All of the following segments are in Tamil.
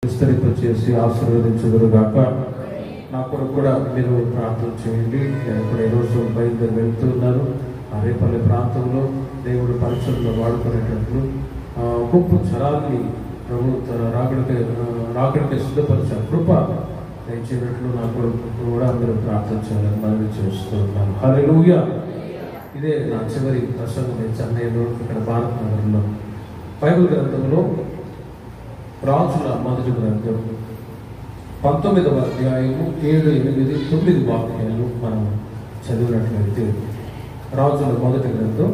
విస్తరింపచేసి ఆశీర్వదించుదురుగాక. నా కొరకు కూడా మీరు ప్రార్థన చేయండి. నేను కూడా ఈరోజు బయలుదేరి వెళ్తున్నాను. ఆ రేపల్లి ప్రాంతంలో దేవుడు పరిచయంలో వాడుకునేటట్లు గొప్ప జలాన్ని ప్రభు తన రాకడికి సిద్ధపరిచిన కృప దయచేటట్లు నా కొరకు కూడా మీరు ప్రార్థన చేయాలని మనవి చేస్తున్నాను. హల్లెలూయా. ఇదే నా చివరి ప్రసంగం. చెన్నైలో ఇక్కడ భారత్ నగరంలో బైబిల్ గ్రంథంలో రాజుల మొదటి గ్రంథం 19వ అధ్యాయము 7, 8, 9 వాక్యాలు మనం చదివినట్లయితే, రాజుల మొదటి గ్రంథం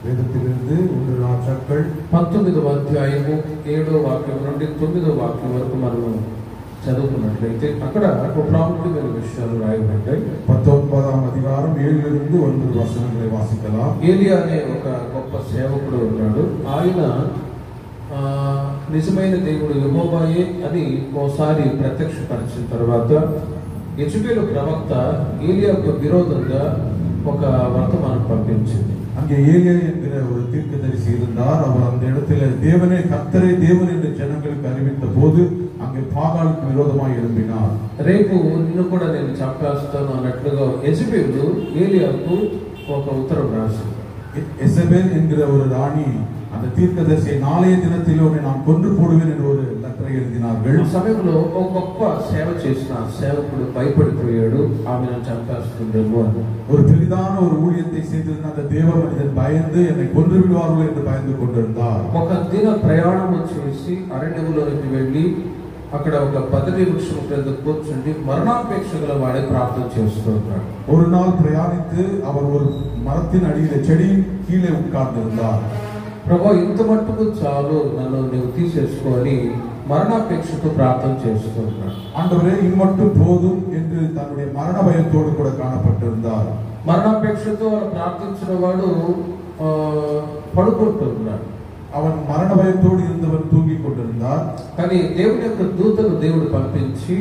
வேதத்திலிருந்து 1 ராஜாக்கள் 19వ అధ్యాయము 7వ వాక్యం నుండి 9వ వాక్యం వరకు మనం చదువుకున్నట్లయితే అక్కడ ఒక ప్రాముఖ్యమైన విషయాలు రాయబడ్డాయి. 19వ అధికారం 7 నుండి 9 వచనాలు వాసిக்கலாம். ఏలియా అనే ఒక గొప్ప సేవకుడు ఉన్నాడు. ఆయన నిజమైన దేవుడు యెహోవాయే అని ఓసారి ప్రత్యక్షపరిచిన తర్వాత యెజబెలు ప్రవక్త ఏలియాకు విరోధంగా ఒక వర్తమానం పంపించింది. அங்கே ஏலியா என்கிற ஒரு தீர்க்கதரிசி இருந்தார். அவர் அந்த இடத்துல தேவனே கர்த்தரே தேவன் என்று ஜனங்களுக்கு அறிவித்த போது அங்கே பாகாலுக்கு விரோதமாக எழும்பினார். రేపు నిన్ను కూడా నేను చంపేస్తాను అన్నట్లుగా యెజబెలు ఏలియాకు ఒక ఉత్తరం రాసింది. எசபேல் என்கிற ஒரு ராணி அந்த தீர்க்கதரிசியை நாளைய தினத்திலோ நான் கொன்று போடுவேன் என்று ஒரு லெட்டரை எழுதினார்கள். ఆ సమయంలో ఒక గొప్ప సేవ చేసిన సేవకుడు భయపడిపోయాడు, ఆమెను చంపేస్తుందేమో అని. ஒரு பெரிதான ஒரு ஊழியத்தை செய்திருந்த அந்த தேவ மனிதன் பயந்து என்னை கொன்று விடுவார்கள் என்று பயந்து கொண்டிருந்தார். ఒక దిన ప్రయాణం చేసి అరణ్యంలోకి వెళ్ళి అక్కడ ఒక బదరీ వృక్షం క్రింద కూర్చుండి మరణాపేక్ష గల వాడే ప్రార్థన చేస్తున్నాడు. ஒரு நாள் பிரயாணித்து அவர் ஒரு மரத்தின் அடியிலே செடியின் கீழே உட்கார்ந்திருந்தார். ప్రభు ఇంత మట్టుకు చాలు, నన్ను నువ్వు తీసేసుకొని మరణాపేక్షతో ప్రార్థన చేస్తున్నాడు. ஆண்டவரே இம்மட்டும் போதும் என்று தன்னுடைய மரண பயத்தோடு கூட காணப்பட்டிருந்தார். మరణాపేక్షతో ప్రార్థించిన వాడు పడుకుంటున్నాడు. அவன் மரண பயத்தோடு இருந்தவன் தூங்கிக் கொண்டிருந்தார். కానీ దేవుని యొక్క దూతను దేవుడు పంపించి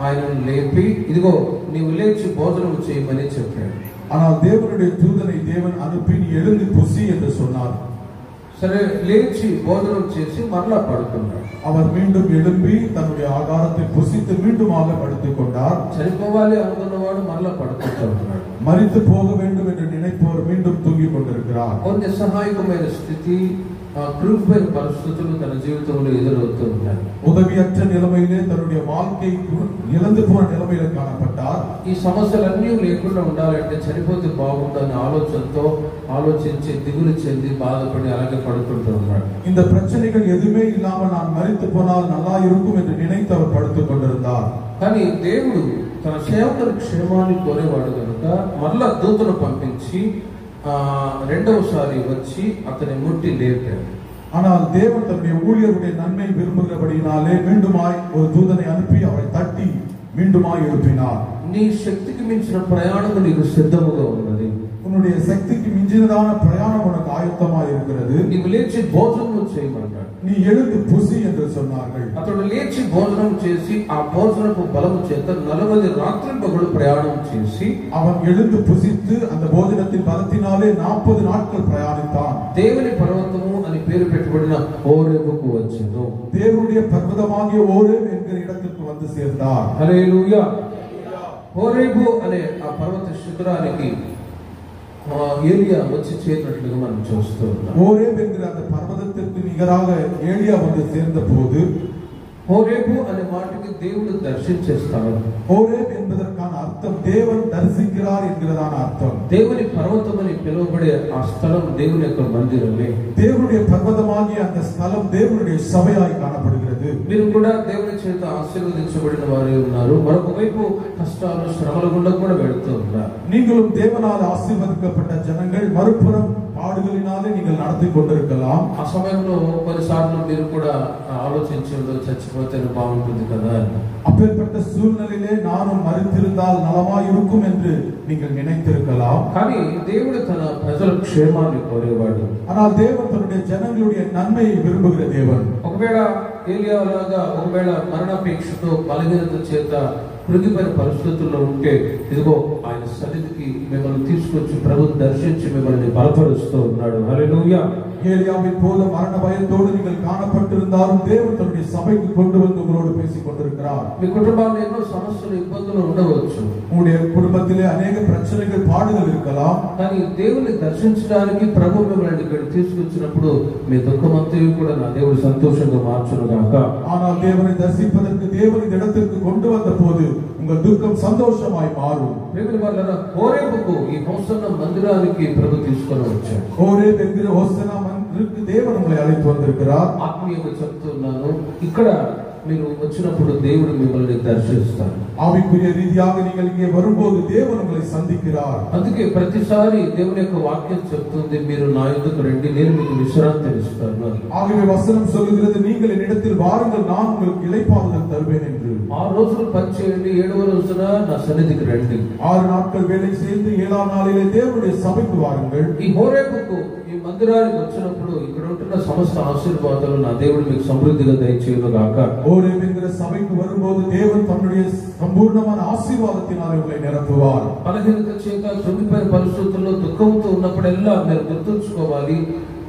ఆయనను లేపి, ఇదిగో నీవు లేచి భోజనం చేయమని చెప్పాడు. ஆனால் தேவனுடைய தூதனை தேவன் அனுப்பி நீ எழுந்து புசி என்று சொன்னார். సరే, లేచి భోజనం చేసి మరలా పడుకున్నాడు. அவர் மீண்டும் எழும்பி தன்னுடைய ஆகாரத்தை புசித்து மீண்டுமாக படுத்துக் கொண்டார். చనిపోవాలి అనుకున్నవాడు మరలా పడుకుంటున్నాడు. மரித்து போக வேண்டும் என்று நினைப்பவர் மீண்டும் தூங்கிக் கொண்டிருக்கிறார். కొన్ని సహాయకమైన స్థితి, కృపమైన పరిస్థితులు తన జీవితంలో ఎదురవుతూ ఉన్నాయి. உதவியற்ற நிலைமையிலே தன்னுடைய வாழ்க்கை இழந்து போன நிலைமையில காணப்பட்டார். ఈ సమస్యలన్నీ లేకుండా ఉండాలంటే చనిపోతే బాగుండని ఆలోచనతో ఆలోచించి దిగులు చెంది బాధపడి అలాగే పడుకుంటూ ఉన్నాడు. இந்த பிரச்சனைகள் எதுவுமே இல்லாமல் நான் மரித்து போனால் நல்லா இருக்கும் என்று நினைத்து அவர் படுத்துக் கொண்டிருந்தார். కానీ దేవుడు తన సేవకుల క్షేమాన్ని కోరేవాడు కనుక మరలా దూతను పంపించి రెండవసారి వచ్చి అతని ముట్టి లేపాడు. ஆனால் தேவன் தன்னுடைய ஊழியருடைய நன்மை விரும்புகிறபடியினாலே மீண்டுமாய் ஒரு தூதனை அனுப்பி அவரை தட்டி மீண்டுமாய் எழுப்பினார். నీ శక్తికి మించిన ప్రయాణము నీకు సిద్ధముగా ఉన్నది. உன்னுடைய சக்திக்கு மிஞ்சினதான பிரயாணம் உனக்கு ஆயத்தமாய் இருக்கிறது. నీవు లేచి భోజనం చేయమన్నాడు. நீ எழுந்து புசி என்று சொன்னார்கள். అతడు లేచి భోజనం చేసి ఆ భోజనపు బలము చేత 40 రాత్రింపగలు ప్రయాణం చేసి அவன் எழுந்து புசித்து அந்த போஜனத்தின் பலத்தினாலே 40 நாட்கள் பிரயாணித்தான். దేవుని పర్వతము అని పేరు పెట్టబడిన హోరేబుకు వచ్చెను. தேவனுடைய பர்வதமாகிய ஓரேப் என்கிற இடத்திற்கு வந்து சேர்ந்தார். హల్లెలూయా. హోరేబు అనే ఆ పర్వత శిఖరానికి ఏలియా వచ్చి చేరినట్లుగా మనం చూస్తూ ఉన్నాం. ஓரேப் என்கிற அந்த பர்வதத்திற்கு நிகராக ஏலியா வந்து சேர்ந்த போது, హోరేబు అనే మాటకి దేవుడు దర్శించేస్తాడు. ஓரேப் என்பதற்கான அர்த்தம் தேவன் தரிசிக்கிறார் என்கிறதான அர்த்தம். దేవుని పర్వతం అని పిలువబడే ఆ స్థలం దేవుని యొక్క మందిరమే. தேவனுடைய பர்வதமாகிய அந்த ஸ்தலம் தேவனுடைய சபையாய் காணப்படுகிறது. మీరు కూడా దేవుని చేత ఆశీర్వదించబడిన వారే ఉన్నారు. మరొక వైపు కష్టాలు శ్రమల గుండా కూడా వెళుతూ ఉన్నారు. நீங்களும் தேவனால் ஆசீர்வதிக்கப்பட்ட ஜனங்கள், மறுபுறம் பாடுகளினாலே நீங்கள் நடத்தி கொண்டிருக்கலாம். ఆ సమయంలో కొన్నిసార్లు మీరు కూడా ఆలోచించి చచ్చిపోతే బాగుంటుంది కదా. அப்பேற்பட்ட சூழ்நிலையிலே நானும் மரித்திருந்தால் நலமாய் இருக்கும் என்று நீங்கள் நினைத்திருக்கலாம். కానీ దేవుడు తన ప్రజల క్షేమాన్ని కోరేవాడు. ஆனால் தேவன் தன்னுடைய ஜனங்களுடைய நன்மையை விரும்புகிற தேவன். ఒకవేళ ఏలియా లాగా ఒకవేళ మరణాపేక్షతో బలహీనత చేత కృంగిపోయిన పరిస్థితుల్లో ఉంటే ఇదిగో ఆయన సన్నిధికి మిమ్మల్ని తీసుకొచ్చి ప్రభుని దర్శించి మిమ్మల్ని బలపరుస్తూ ఉన్నాడు. హల్లెలూయా. ஏலியாவின் போல மரண பயத்தோடு நீங்கள் காணப்பட்டிருந்தாலும் தேவன் தன்னுடைய சபைக்கு கொண்டு வந்து உங்களோடு பேசிக் கொண்டிருக்கிறார். మీ కుటుంబాల్లో ఎన్నో సమస్యలు ఇబ్బందులు ఉండవచ్చు. உங்களுடைய குடும்பத்திலே அநேக பிரச்சனைகள் பாடுகள் இருக்கலாம். కానీ దేవుని దర్శించడానికి ప్రభు మిమ్మల్ని ఇక్కడ తీసుకొచ్చినప్పుడు మీ దుఃఖమంతయు కూడా నా దేవుడు సంతోషంగా మార్చును గాక. ஆனால் தேவனை தரிசிப்பதற்கு தேவன் இந்த இடத்திற்கு கொண்டு வந்த போது உங்கள் துக்கம் சந்தோஷமாய் மாறும். ప్రేమల వలన హోరేబుకు ఈ హోసన్న మందిరానికి ప్రభు తీసుకొని వచ్చాడు. హోరేబ్ ఎన్கிற హోసన్న మందిరానికి దేవుడు உங்களை அழைத்து வந்திருக்கிறார். ఆత్మీయంగా చెప్తున్నాను, ఇక్కడ మీరు వచ్చినప్పుడు దేవుడు మిమ్మల్ని దర్శిస్తాడు. ఆవికుయ రీతిயாக நீங்கள் இங்கே வரும்போது தேவன் உங்களை சந்திக்கிறார். అందుకే ప్రతిసారి దేవుని యొక్క వాక్యం చెప్తుంది, మీరు నా యొద్దకు రండి, నేను మీకు విశ్రాంతి ఇస్తాను. ஆகவே வசனம் சொல்லுகிறது, நீங்கள் என்னிடத்தில் வாருங்கள், நான் உங்களுக்கு இளைப்பாறுதல் தருவேன் என்று. 6 రోజులు పని చేయండి, 7వ రోజున నా సన్నిధికి రండి. 6 நாட்கள் வேலை செய்து 7ஆம் நாளிலே தேவனுடைய சபைக்கு வாருங்கள். ఈ హోరేబుకు ఈ మందిరానికి వచ్చినప్పుడు ఇక్కడ ఉంటున్న సమస్త ఆశీర్వాదాలు నా దేవుడు మీకు సమృద్ధిగా దయచేయును గాక. ஹோரேப் என்கிற சபைக்கு வரும்போது தேவன் தன்னுடைய సంపూర్ణమైన ఆశీర్వాదத்தினாலே உங்களை நிரப்புவார். బలహీనత చేత కృంగిపోయిన పరిస్థితుల్లో దుఃఖంతో ఉన్నప్పుడల్లా మీరు గుర్తుంచుకోవాలి,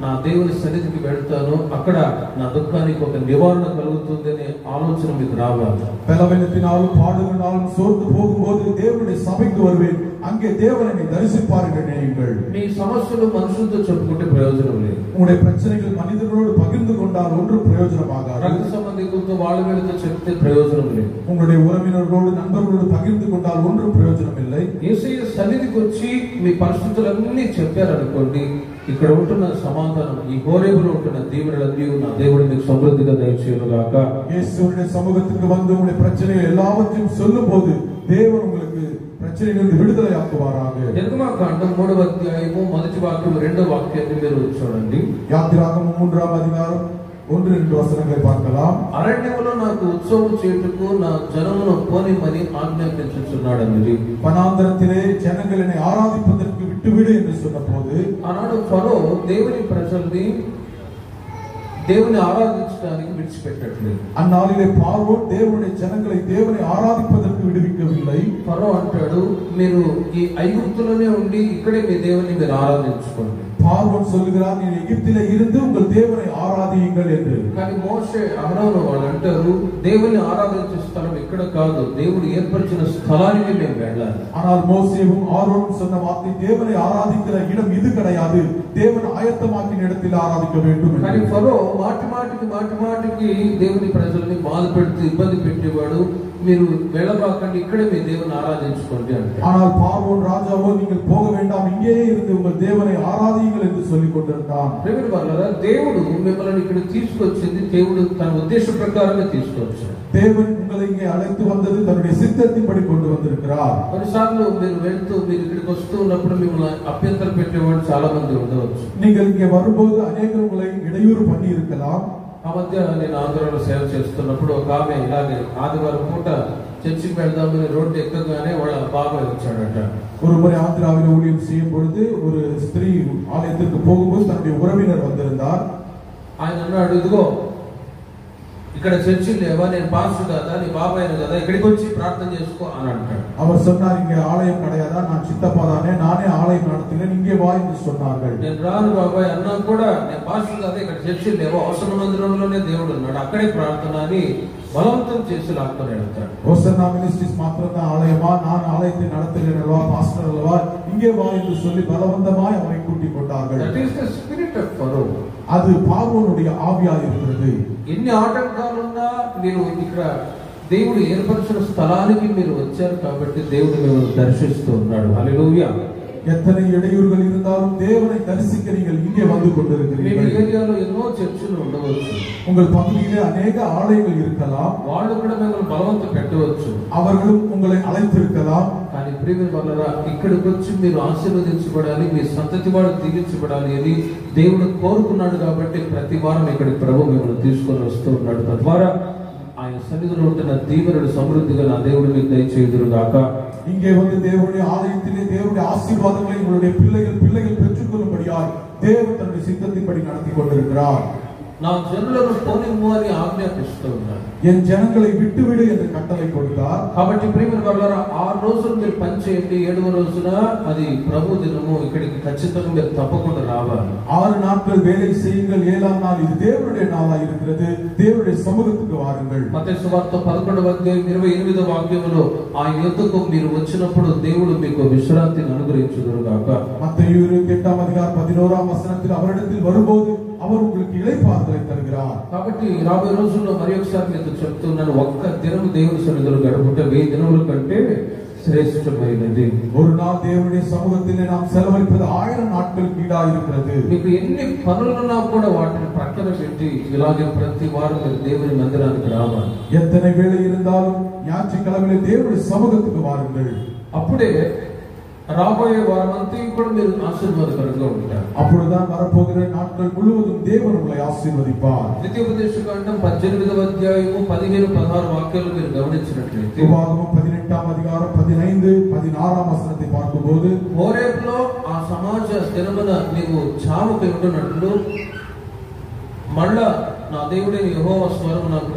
నా దేవుని సన్నిధికి వెళ్తాను, అక్కడ నా దుఃఖానికి ఒక నివారణ కలుగుతుంది అనే ఆలోచన మీకు రావాలి. பலவீனத்தினாலும் பாடுகளினாலும் சோர்ந்து போகும்போது தேவனுடைய சபைக்கு வருவேன், அங்கே தேவனை தரிசிப்பார்கள் நீங்கள். మీ సమస్యలు మనుషులతో చెప్పుకుంటే ప్రయోజనం లేదు. உங்களுடைய பிரச்சனைகள் மனிதர்களோடு பகிர்ந்து கொண்டால் ஒன்றும் பிரயோஜனமாகாது. రక్త సంబంధికులతో వాళ్ళ వీళ్ళతో చెప్తే ప్రయోజనం లేదు. உங்களுடைய உறவினர்களோடு நண்பர்களோடு பகிர்ந்து கொண்டால் ஒன்றும் பிரயோஜனம் இல்லை. యేసయ్య సన్నిధికి వచ్చి మీ పరిస్థితులన్నీ చెప్పారనుకోండి, ఇక్కడ ఉంటున్న సమాధానం, ఈ హోరేబులో ఉంటున్న దీవెనలన్నీ నా దేవుడు మీకు సమృద్ధిగా దయచేయును గాక. இயேசுவுடைய சமூகத்துக்கு வந்து உங்களுடைய பிரச்சனைகள் எல்லாவற்றையும் சொல்லும்போது தேவன் உங்களுக்கு பிரச்சனைகளிலிருந்து விடுதலை ஆக்குவாராக. నిర్గమకాండం 3వ అధ్యాయము 1వ వాక్యం 2వ వాక్యాన్ని మీరు చూడండి. யாத்திராகமம் 3ஆம் அதிகாரம் 1-2 வசனங்களை பார்க்கலாம். అరణ్యములో నాకు ఉత్సవం చేయుటకు నా జనమును పోనిమ్మని ఆజ్ఞాపించుచున్నాడని. వనాంతరத்திலே ஜனங்கள் என்னை ஆராதிப்பதற்கு விட்டுவிடு என்று சொன்னபோது ఆనాడు ఫరో దేవుని ప్రజల్ని దేవుని ఆరాధించడానికి విడిచిపెట్టట్లేదు. அந்நாளிலே பார்வோன் தேவனுடைய ஜனங்களை தேவனை ஆராதிப்பதற்கு விடுவிக்கவில்லை. ఫరో అంటాడు, మీరు ఈ ఐగుప్తులోనే ఉండి ఇక్కడే మీ దేవుని మీరు ఆరాధించుకోండి. பார்வோன் சொல்லுகிறார், நீ எகிப்திலே இருந்து உங்கள் தேவனை ஆராதியுங்கள் என்று. కానీ మోషే అహరోను వాళ్ళు అంటారు, దేవుని ఆరాధించే స్థలం ఇక్కడ కాదు, దేవుడు ఏర్పరిచిన స్థలానికి మేము వెళ్ళాలి. ஆனால் மோசேவும் ஆரோனும் சொன்ன வார்த்தை, தேவனை ஆராதிக்கிற இடம் இது கிடையாது, தேவன் ஆயத்தமாக்கின இடத்தில் ஆராதிக்க வேண்டும். కానీ ఫరో మాటి మాటికి దేవుని ప్రజల్ని బాధ పెడుతూ ఇబ్బంది పెట్టేవాడు. మీరు వెళ్ళబాకండి, ఇక్కడే మీ దేవుని ఆరాధించుకోండి అంటే. ஆனால் பார்வோன் ராஜாவோ, நீங்கள் போக வேண்டாம், இங்கேயே இருந்து உங்கள் தேவனை ஆராதியுங்கள் என்று சொல்லிக் கொண்டிருந்தான். ప్రేమల వల్ల దేవుడు మిమ్మల్ని ఇక్కడ తీసుకొచ్చింది, దేవుడు తన ఉద్దేశ ప్రకారంగా తీసుకొచ్చాడు. தேவன் உங்களை இங்கே அழைத்து வந்தது தன்னுடைய சித்தத்தின்படி கொண்டு வந்திருக்கிறார். కొన్నిసార్లు మీరు వెళ్తూ మీరు ఇక్కడికి వస్తూ ఉన్నప్పుడు మిమ్మల్ని అభ్యంతరం పెట్టేవాడు చాలా మంది ఉండవచ్చు. நீங்கள் இங்கே வரும்போது அநேகர் உங்களை இடையூறு பண்ணி இருக்கலாம். ఆ మధ్య నేను ఆంధ్రలో సేవ చేస్తున్నప్పుడు ఒక ఆమె ఇలాగే ఆదివారం పూట చర్చికి వెళ్దామని రోడ్డు ఎక్కగానే వాళ్ళ బాబాయ్ వచ్చాడట. ஒரு முறை ஆந்திராவில் ஊழியம் செய்யும் பொழுது ஒரு ஸ்திரீ ஆலயத்திற்கு போகும்போது தன்னுடைய உறவினர் வந்திருந்தார். ఆయన అన్నాడు, ఇదిగో ఇక్కడ చర్చి లేవా, నేను పాస్టర్ కదా, నీ బాబాయ్ను కదా, ఇక్కడికి వచ్చి ప్రార్థన చేసుకో అని అంటాడు. அவர் சொன்னார், இங்கே ஆலயம் கிடையாதா, நான் சித்தப்பா தானே, நானே ஆலயம் நடத்துகிறேன், இங்கே வா என்று சொன்னார்கள். నేను రాను బాబాయ్ అన్నా కూడా, నేను పాస్టర్ కదా, ఇక్కడ చర్చి లేవా, అవసర మందిరంలోనే దేవుడు ఉన్నాడు, అక్కడే ప్రార్థన అని బలవంతం చేసి లాక్కొని వెళ్తాడు. ஓசன்னா மினிஸ்ட்ரிஸ் மாத்திரம் தான் ஆலயமா, நான் ஆலயத்தை நடத்துகிறேன் அல்லவா, பாஸ்டர் அல்லவா, இங்கே வா என்று சொல்லி பலவந்தமாய் அவரை கூட்டிக் கொண்டார்கள். That is the spirit of Pharaoh. அது பார்வோனுடைய ஆவியாக இருக்கிறது. ఎన్ని ఆటంకాలున్నా మీరు ఇక్కడ దేవుడు ఏర్పరిచిన స్థలానికి మీరు వచ్చారు కాబట్టి దేవుడు మిమ్మల్ని దర్శిస్తూ ఉన్నాడు. హల్లెలూయా. எத்தனை இடையூறுகள் இருந்தாலும் தேவனை தரிசிக்க நீங்கள் இங்கே வந்து கொண்டிருக்கிறீர்கள். మీ ఏరియాలో ఎన్నో చర్చిలు ఉండవచ్చు, உங்கள் பகுதியிலே அநேக ஆலயங்கள் இருக்கலாம், వాళ్ళు కూడా మిమ్మల్ని బలవంత పెట్టవచ్చు, அவர்களும் உங்களை அழைத்திருக்கலாம். కానీ ప్రియమైన వాళ్ళరా, ఇక్కడికి వచ్చి మీరు ఆశీర్వదించబడాలి, మీ సంతతి వాడు దీవించబడాలి అని దేవుడు కోరుకున్నాడు కాబట్టి ప్రతి వారం ఇక్కడికి ప్రభు మిమ్మల్ని తీసుకొని వస్తూ ఉన్నాడు. తద్వారా ఆయన సన్నిధిలో ఉంటున్న దీవెనలు సమృద్ధిగా నా దేవుడు మీకు దయచేయుదురుగాక. இங்கே வந்து தேவனுடைய ஆலயத்திலே தேவனுடைய ஆசீர்வாதங்களை உங்களுடைய பிள்ளைகள் பெற்றுக்கொள்ளும்படியாய் தேவன் தன்னுடைய சித்தத்தின்படி நடத்தி கொண்டிருக்கிறார். నా జనులను పోనిమ్ము అని ఆజ్ఞాపిస్తూ ఉన్నారు. என் ஜனங்களை விட்டுவிடு என்று கட்டளை கொடுத்தார். కాబట్టి ప్రియమైన వారలారా 6 రోజులు మీరు పని చేయండి, 7వ రోజున అది ప్రభు దినము, ఇక్కడికి ఖచ్చితంగా మీరు తప్పకుండా రావాలి. 6 நாட்கள் வேலை செய்யுங்கள், 7ஆம் நாள் இது தேவனுடைய நாளாக இருக்கிறது, தேவனுடைய சமூகத்துக்கு வாருங்கள். మత్తయి సువార్త 11వ అధ్యాయం 28వ వాక్యములో ఆయన యొద్దకు మీరు వచ్చినప్పుడు దేవుడు మీకు విశ్రాంతిని అనుగ్రహించుదురు గాక. மத்தேயு 28ஆம் அதிகாரம் 11ஆம் வசனத்தில் அவரிடத்தில் வரும்போது அவர் உங்களுக்கு இளைப்பாறுதலை தருகிறார். కాబట్టి రాబోయే రోజుల్లో మరి ఒకసారి మీకు చెప్తున్నాను, ఒక్క దినం దేవుని సన్నిధిలో గడుపుట 1000 దినముల కంటే శ్రేష్టమైనది. ஒரு நாள் தேவனுடைய சமூகத்திலே நாம் செலவழிப்பது 1000 நாட்களுக்கு ஈடாக இருக்கிறது. మీకు ఎన్ని పనులున్నా కూడా వాటిని పక్కన పెట్టి ఇలాగే ప్రతి వారం మీరు దేవుని మందిరానికి రావాలి. எத்தனை வேலை இருந்தாலும் ஞாயிற்றுக்கிழமையிலே தேவனுடைய சமூகத்துக்கு வாருங்கள். అప్పుడే రాబోయే వారమంతా కూడా మీరు ఆశీర్వాదకరంగా ఉంటారు. அப்பொழுதுதான் வரப்போகிற நாட்கள் முழுவதும் தேவன் உங்களை ஆசீர்வதிப்பார். ద్వితీయోపదేశకాండం 18వ అధ్యాయము 15, 16 వాక్యాలు మీరు గమనించినట్లయితే, உபாகமம் 18ஆம் அதிகாரம் 15, 16ஆம் వచనத்தை பார்க்கும்போது, హోరేబులో ఆ సమాజ దినమున నీవు చావుకు ఉండునట్లు మళ్ళా నా దేవుడైన యెహోవా స్వరము నాకు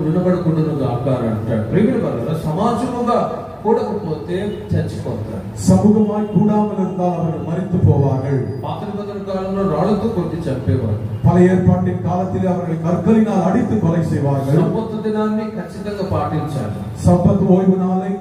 వినబడుకుండును గాక అంటాడు. ప్రియమైన వారలారా, సమాజముగా కూడకపోతే చచ్చిపోతారు. சமூகமாய் கூடாமல் இருந்தால் அவர்கள் மரித்து போவார்கள். పాత నిబంధన కాలంలో రాళ్లతో కొట్టి చంపేవారు. பழைய ஏற்பாட்டின் காலத்தில் அவர்களை கற்களினால் அடித்து கொலை செய்வார்கள். సబ్బతు దినాన్ని ఖచ్చితంగా పాటించాలి. சப்பத் ஓய்வு நாளை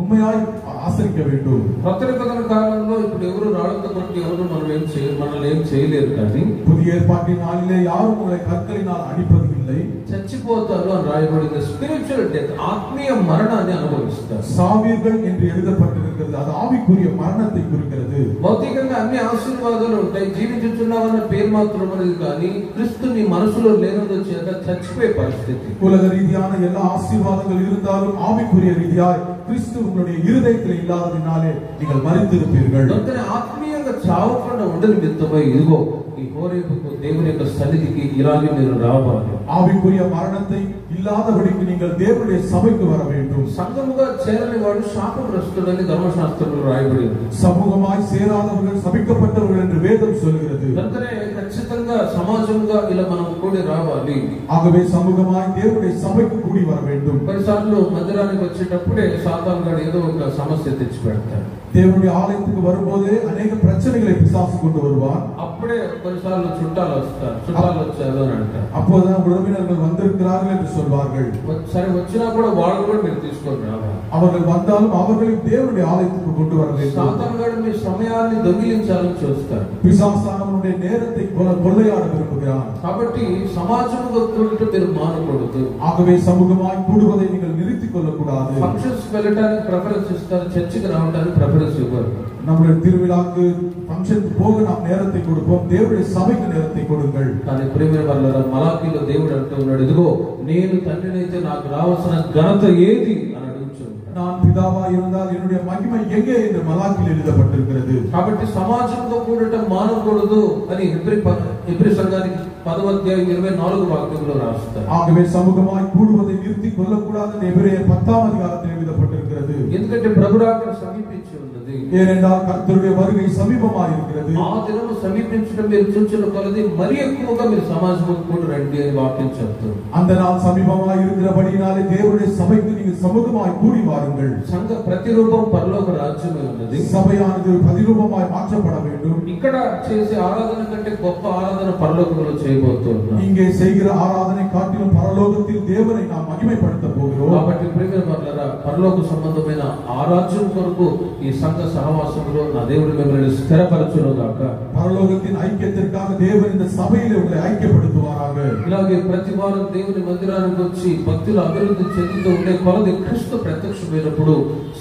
உண்மையாய் ஆசரிக்க வேண்டும். కొత్త నిబంధన కాలంలో ఇప్పుడు ఎవరు రాళ్లతో కొట్టి ఎవరు మనల్ని ఏం చేయలేరు, కానీ புதிய ஏற்பாட்டின் நாளிலே யாரும் உங்களை கற்களினால் அடிப்பது இல்லை. చచ్చిపోతారు అని రాయబడింది. స్పిరిచువల్ డెత్, ఆత్మీయ మరణాన్ని అనుభవిస్తారు. சாவீர்கள் என்று எழுதப்பட்டிருக்கிறது, அது ஆவிக்குரிய மரணத்தை குறிக்கிறது. భౌతికంగా అన్ని ఆశీర్వాదాలు ఉంటాయి, జీవించుచున్నామన్న పేరు మాత్రం అనేది, కానీ క్రీస్తు నీ మనసులో లేనందు చేత చచ్చిపోయే పరిస్థితి. உலக ரீதியான எல்லா ஆசீர்வாதங்கள் இருந்தாலும் ஆவிக்குரிய ரீதியாய் கிறிஸ்து உங்களுடைய இருதயத்தில் இல்லாததினாலே நீங்கள் மரித்திருப்பீர்கள். ఆత్మీయంగా చావకుండా ఉండని నిమిత్తమై ఇదిగో ఈ హోరేబుకు దేవుని యొక్క సన్నిధికి ఇలాగే మీరు రావాలి. ஆவிக்குரிய மரணத்தை இல்லாதபடிக்கு நீங்கள் தேவனுடைய சபைக்கு வர வேண்டும். సంఘముగా చేరని వాడు శాపగ్రస్తుడని ధర్మశాస్త్రంలో రాయబడింది. சமூகமாய் சேராதவர்கள் சபிக்கப்பட்டவர்கள் என்று வேதம் சொல்கிறது. అందుకనే ఖచ్చితంగా సమాజంగా ఇలా మనం కూడి రావాలి. ஆகவே சமூகமாய் தேவனுடைய சபைக்கு கூடி வர வேண்டும். కొన్నిసార్లు మందిరానికి వచ్చేటప్పుడే సాతాను గాడు ఏదో ఒక సమస్య తెచ్చి పెడతాడు. தேவனுடைய ஆலயத்துக்கு வரும்போதே అనేక பிரச்சனைகளை பிசாசு கொண்டு வருவார். అప్పుడే కొన్నిసార్లు చుట్టాలు వస్తారు, చుట్టాలు వచ్చారు అని అంటారు. அப்போதுதான் உறவினர்கள் வந்திருக்கிறார்கள் என்று சொல்வார்கள். సరే వచ్చినా కూడా వాళ్ళు కూడా మీరు తీసుకొని రావాలి. அவர்கள் வந்தாலும் அவர்களையும் தேவனுடைய ஆலயத்துக்கு கொண்டு வர வேண்டும். సాతాను గాడు మీ సమయాన్ని దొంగిలించాలని చూస్తారు. பிசாசானவனுடைய நேரத்தை கொள்ளையாட விரும்புகிறான். కాబట్టి సమాజముగా కూడుట మీరు మానకూడదు. ஆகவே சமூகமாய் கூடுவதை நீங்கள் நிறுத்திக் கொள்ளக்கூடாது. ఫంక్షన్స్ వెళ్ళడానికి ప్రిఫరెన్స్ ఇస్తారు, చర్చికి రావడానికి ప్రిఫరెన్స్ ఇవ్వరు. நம்முடைய திருவிழாக்கு ஃபங்க்ஷனுக்கு போக நாம் நேரத்தை கொடுப்போம், தேவனுடைய சபைக்கு நேரத்தை கொடுங்கள். కానీ ప్రియమైన వారలారా, మలాకీలో దేవుడు అంటూ ఉన్నాడు, ఇదిగో నేను తండ్రినైతే నాకు రావాల్సిన ఘనత ఏది అని అడుగుచున్నాడు. நான் பிதாவா இருந்தால் என்னுடைய மகிமை எங்கே என்று மலாக்கில் எழுதப்பட்டிருக்கிறது. కాబట్టి సమాజంతో కూడటం మానకూడదు అని హెబ్రీ సంఘానికి 10వ అధ్యాయం 24వ వాక్యంలో రాస్తారు. ஆகவே சமூகமாய் கூடுவதை நிறுத்திக் கொள்ளக்கூடாது என்று எபிரேயர் 10ஆம் அதிகாரத்தில் எழுதப்பட்டிருக்கிறது. ఎందుకంటే ప్రభు రాకడ సమీపించి ఉన్నది. ஏனென்றால் கர்த்தருடைய வருகை சமீபமாய் இருக்கிறது. ఆ దినము సమీపించడం మీరు చూచిన కొలది మరి ఎక్కువగా మీరు సమాజంలో కూడా రండి అని వాక్యం చెప్తుంది. அந்த நாள் சமீபமாய் இருக்கிறபடியினாலே தேவனுடைய சபைக்கு நீங்கள் சமூகமாய் கூடி வாருங்கள். సంఘ ప్రతిరూపం పరలోక రాజ్యమే ఉన్నది. சபையானது பிரதிரூபமாய் மாற்றப்பட வேண்டும். ఇక్కడ చేసే ఆరాధన కంటే గొప్ప ఆరాధన పరలోకంలో చేయబోతున్నాం. இங்கே செய்கிற ஆராதனை காட்டிலும் பரலோகத்தில் தேவனை நாம் மகிமைப்படுத்த போகிறோம். కాబట్టి ప్రియమైన వారలారా, పరలోక సంబంధమైన ఆరాధ్యం కొరకు ఈ సంఘ సహవాసంలో నా దేవుడు మిమ్మల్ని స్థిరపరచును గాక. பரலோகத்தின் ஐக்கியத்திற்காக தேவன் இந்த சபையிலே உங்களை ஐக்கியப்படுத்துவாராக. ఇలాగే ప్రతి వారం దేవుని మందిరానికి వచ్చి భక్తులు అభివృద్ధి చెందుతూ ఉండే కొలది క్రీస్తు ప్రత్యక్షమైనప్పుడు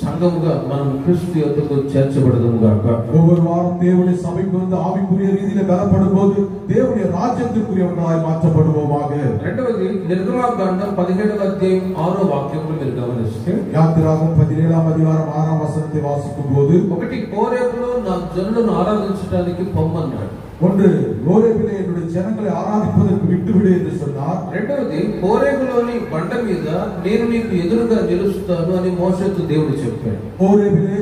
సంఘముగా మనం క్రీస్తు యొద్దకు చేర్చబడదుము గాక. ஒவ்வொரு வாரம் தேவனுடைய சபைக்கு வந்து ஆவிக்குரிய ரீதியில பலப்படும் போது தேவனுடைய ராஜ்யத்திற்குரியவர்களாய் மாற்றப்படுவோமாக. రెండవది నిర్గమాకాండం 17వ అధ్యాయం 6వ వాక్యంలో మీరు గమనిస్తే, யாத்திராகமம் 17ஆம் அதிகாரம் 6ஆம் வசனத்தை வாசிக்கும் போது, ఒకటి హోరేబులో నా జనులను ఆరాధించడానికి పొమ్మన్నాడు. ஒன்று ஓரேபிலே என்னுடைய ஜனங்களை ஆராதிப்பதற்கு விட்டுவிடு என்று சொன்னார். రెండవది హోరేబులోని బండ మీద నేను నీకు ఎదురుగా నిలుస్తాను అని మోషేతో దేవుడు చెప్పాడు. ஓரேபிலே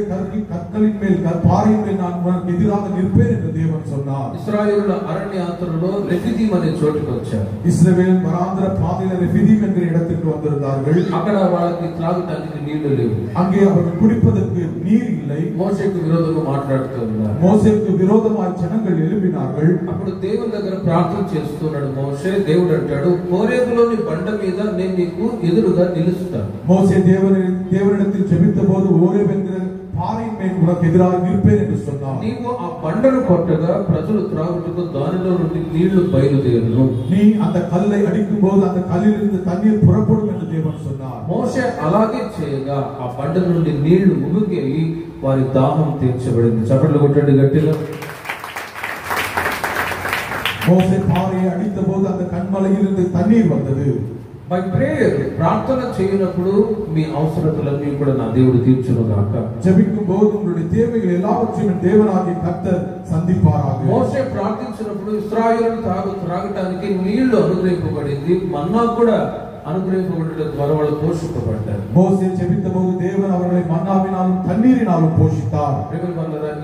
கற்களின் மேல் பாறையின் மேல் நான் உனக்கு எதிராக நிற்பேன் என்று தேவன் சொன்னார். ఇశ్రాయేలుల అరణ్య యాత్రలో రెఫిదీం అనే చోటుకు వచ్చారు. இஸ்ரவேல் வனாந்திர பாதையில ரெஃபிதீம் என்கிற இடத்துக்கு வந்திருந்தார்கள். అక్కడ వాళ్ళకి త్రాగడానికి నీళ్లు లేవు. அங்கே அவர்கள் குடிப்பதற்கு நீர் இல்லை. మోషేకు విరోధంగా మాట్లాడుతూ ఉన్నారు. மோசேக்கு விரோதமாய் ஜனங்கள் எழும்பினார்கள். అప్పుడు దేవుని దగ్గర ప్రార్థన చేస్తున్నాడు మోషే. దేవుడు అంటాడు, హోరేబులోని బండ మీద నేను నీకు ఎదురుగా నిలుస్తాను. மோசே தேவனிடத்தில் ஜெபித்த போது ஓரேப் என்கிற பாறையின் மேல் உனக்கு எதிராக நிற்பேன் என்று சொன்னார். నీవు ఆ బండను కొట్టగా ప్రజలు త్రాగుటకు దానిలో నుండి నీళ్లు బయలుదేరును. நீ அந்த கல்லை அடிக்கும் போது அந்த கல்லிலிருந்து தண்ணீர் புறப்படும் என்று தேவன் சொன்னார். మోషే అలాగే చేయగా ఆ బండ నుండి నీళ్లు ఉబికి వారి దాహం తీర్చబడింది. చప్పట్లు కొట్టండి గట్టిగా. மோசே பாறையை அடித்த போது அந்த கண்மலையிலிருந்து தண்ணீர் வந்தது. బై ప్రేయర్ ప్రార్థన చేయనప్పుడు మీ అవసరతలన్నీ కూడా నా దేవుడు తీర్చును గాక. ஜெபிக்கும் போது உங்களுடைய தேவைகள் எல்லாவற்றையும் தேவனாகிய கர்த்தர் சந்திப்பாராக. మోషే ప్రార్థించినప్పుడు ఇశ్రాయేలు త్రాగటానికి నీళ్లు అనుగ్రహింపబడింది. మన్నా కూడా అనుగ్రహింపబడడం ద్వారా వాళ్ళు పోషింపబడ్డారు. మోసే జెబిత పోదు దేవుడు அவர்களை మన్నావినాலும் తన్నీరినాலும் పోషిస్తారు.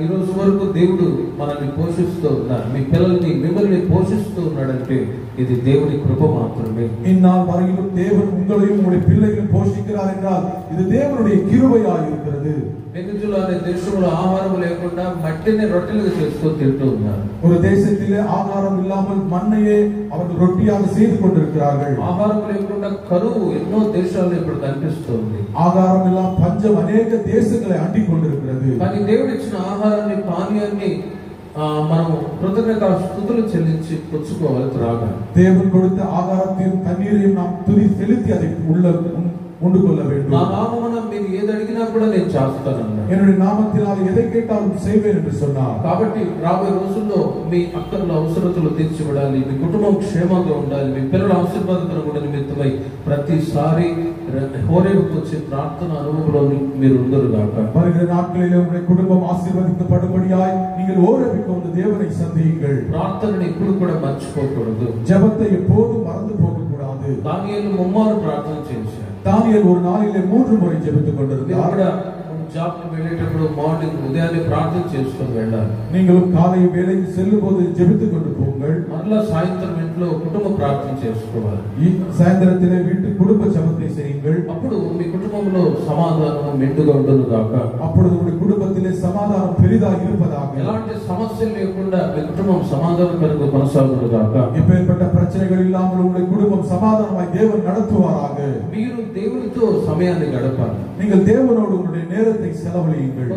ఈ రోజు వరకు దేవుడు మనల్ని పోషిస్తూ ఉన్నారు. మీ పిల్లల్ని మిమ్మల్ని పోషిస్తూ ఉన్నాడంటే ఇది దేవుని కృప మాత్రమే. இந்நாள் வரையிலும் தேவன் உங்களையும் உங்களுடைய பிள்ளைகளையும் போஷிக்கிறார் என்றால் இது தேவனுடைய கிருபையாக இருக்கிறது. వెనుజులా అనే దేశంలో ఆహారం లేకుండా మట్టిని రొట్టెలుగా చేసుకొని తింటూ ఉన్నారు. ஒரு தேசத்திலே ஆகாரம் இல்லாமல் மண்ணையே அவர்கள் ரொட்டியாக செய்து கொண்டிருக்கிறார்கள். ఆహారం లేకుండా కరువు ఎన్నో దేశాల్లో ఇప్పుడు కనిపిస్తుంది. ఆహారం இல்லா பஞ்சம் अनेक தேசங்களை அண்டிக் கொண்டிருக்கிறது. కానీ దేవుడు ఇచ్చిన ఆహారాన్ని పానీయాన్ని మనం కృతజ్ఞతాస్తుతులు చెల్లించి పుచ్చుకోవాలి, త్రాగాలి. தேவன் கொடுத்த ஆகாரத்தையும் தண்ணீரையும் நாம் துதி செலுத்தி அதை உண்டு கொள்ள வேண்டும். నా నామమున మీరు ఏది అడిగినా కూడా నేను చేస్తానన్నాడు. என்னுடைய நாமத்தினால் எதை கேட்டாலும் செய்வேன் என்று சொன்னார். కాబట్టి రాబోయే రోజుల్లో మీ అక్కర్ల అవసరతలు తీర్చబడాలి, మీ కుటుంబం క్షేమంగా ఉండాలి, మీ పిల్లల ఆశీర్వాదకరం కూడా నిమిత్తమై ప్రతిసారి హోరేబుకు వచ్చే ప్రార్థన అనుభవంలో మీరు ఉందరుగాక. வருகிற நாட்களிலே உங்களுடைய குடும்பம் ஆசீர்வதிக்கப்படும்படியாய் நீங்கள் ஹோரேபுக்கு வந்து தேவனை சந்தியுங்கள். ప్రార్థనని ఎప్పుడు కూడా మర్చిపోకూడదు. ஜெபத்தை எப்போதும் மறந்து போக கூடாது. దానియేలు ముమ్మారు ప్రార్థన చేశాడు. தானியேல் ஒரு நாளிலே 3 முறை ஜெபித்துக் கொண்டிருந்தார். జాబ్కి వెళ్ళేటప్పుడు మార్నింగ్ ఉదయాన్నే ప్రార్థన చేసుకొని వెళ్ళాలి. நீங்களும் காலை வேளைக்கு செல்லும்போது ஜெபித்துக் கொண்டு போங்கள். మరలా సాయంత్రం ఇంట్లో కుటుంబ ప్రార్థన చేసుకోవాలి. ఈ సాయంత్రத்திலே வீட்டு కుటుంబ ஜெபத்தை செய்யுங்கள். అప్పుడు మీ కుటుంబంలో సమాధానం మెండుగా ఉండును గాక. అప్పుడు உங்களுடைய குடும்பத்திலே சமாதானம் பெரிதாக இருப்பதாக. ఎలాంటి సమస్యలు లేకుండా మీ కుటుంబం సమాధానకరంగా కొనసాగును గాక. எப்பேற்பட்ட பிரச்சனைகள் இல்லாமல் உங்களுடைய குடும்பம் சமாதானமாய் தேவன் நடத்துவாராக. మీరు దేవునితో సమయాన్ని గడపాలి. நீங்கள் தேவனோடு உங்களுடைய நேரத்தை செலவழியுங்கள்.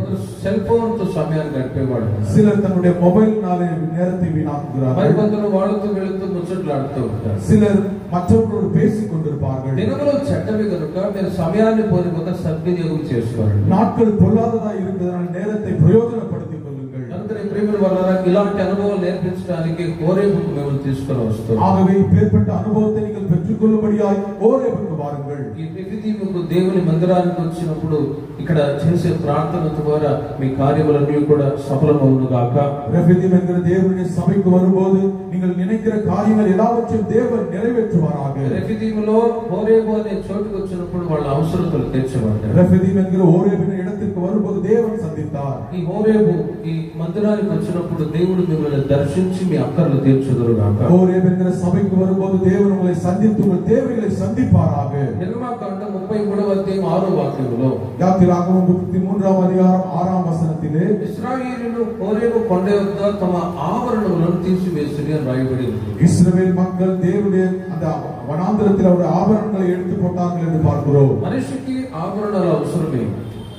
సెల్ ఫోన్ తో సమయాన్ని గడిపేవాడు. சிலர் தன்னுடைய மொபைல்னாலே நேரத்தை வீணாக்குகிறார்கள். మరికొందరు వాళ్ళతో వెళుతూ ముచ్చట్లాడుతూ ఉంటారు. சிலர் மற்றவர்களோடு பேசிக் கொண்டிருப்பார்கள். దినములు చెడ్డవి కనుక మీరు సమయాన్ని పోనిపోక సద్వినియోగం చేసుకోవాలి. நாட்கள் பொல்லாததாக இருக்கிறதால் நேரத்தை பிரயோஜனப்படுத்திக் கொள்ளுங்கள். అందుకని ప్రేమల వల్ల ఇలాంటి అనుభవాలు నేర్పించడానికి హోరేబుకు మేము తీసుకొని వస్తాం. ஆகவே இப்பேற்பட்ட அனுபவத்தை நீங்கள் பெற்றுக்கொள்ளும்படியாய் ஹோரேபுக்கு வாருங்கள். ఈ రెఫిదీముకు దేవుని మందిరానికి వచ్చినప్పుడు ఇక్కడ చేసే ప్రార్థన ద్వారా మీ కార్యములన్నీ కూడా సఫలమవును గాక. ரெஃபிதீம் என்கிற தேவனுடைய சபைக்கு வரும்போது நீங்கள் நினைக்கிற காரியங்கள் எல்லாவற்றையும் தேவன் நிறைவேற்றுவாராக. రెఫిదీములో హోరేబు అనే చోటుకు వచ్చినప్పుడు వాళ్ళ అవసరతలు తీర్చబడ్డాయి. ரெஃபிதீம் என்கிற ஹோரேபின் இடத்திற்கு வரும்போது தேவன் சந்தித்தார். ఈ హోరేబు ఈ మందిరానికి వచ్చినప్పుడు దేవుడు మిమ్మల్ని దర్శించి మీ అక్కర్లు తీర్చుదురు గాక. ஹோரேப் என்கிற சபைக்கு வரும்போது தேவன் உங்களை சந்தித்து உங்கள் தேவைகளை சந்திப்பாராக. నిర్గమకాండం 33వ అధ్యాయం 6వ వాక్యములో யாத்திராகமம் 33వ அதிகாரம் 6వ వచనத்திலே ఇశ్రాయేలీయులు హోరేబు కొండ వద్ద తమ ఆభరణములను తీసివేసిరి అని రాయబడి ఉంది. இஸ்ரவேல் மக்கள் தேவனுடைய அந்த வனாந்திரத்தில் அவருடைய ஆபரணங்களை எடுத்து போட்டார்கள் என்று பார்க்கிறோம். మనిషికి ఆభరణాలు అవసరమే.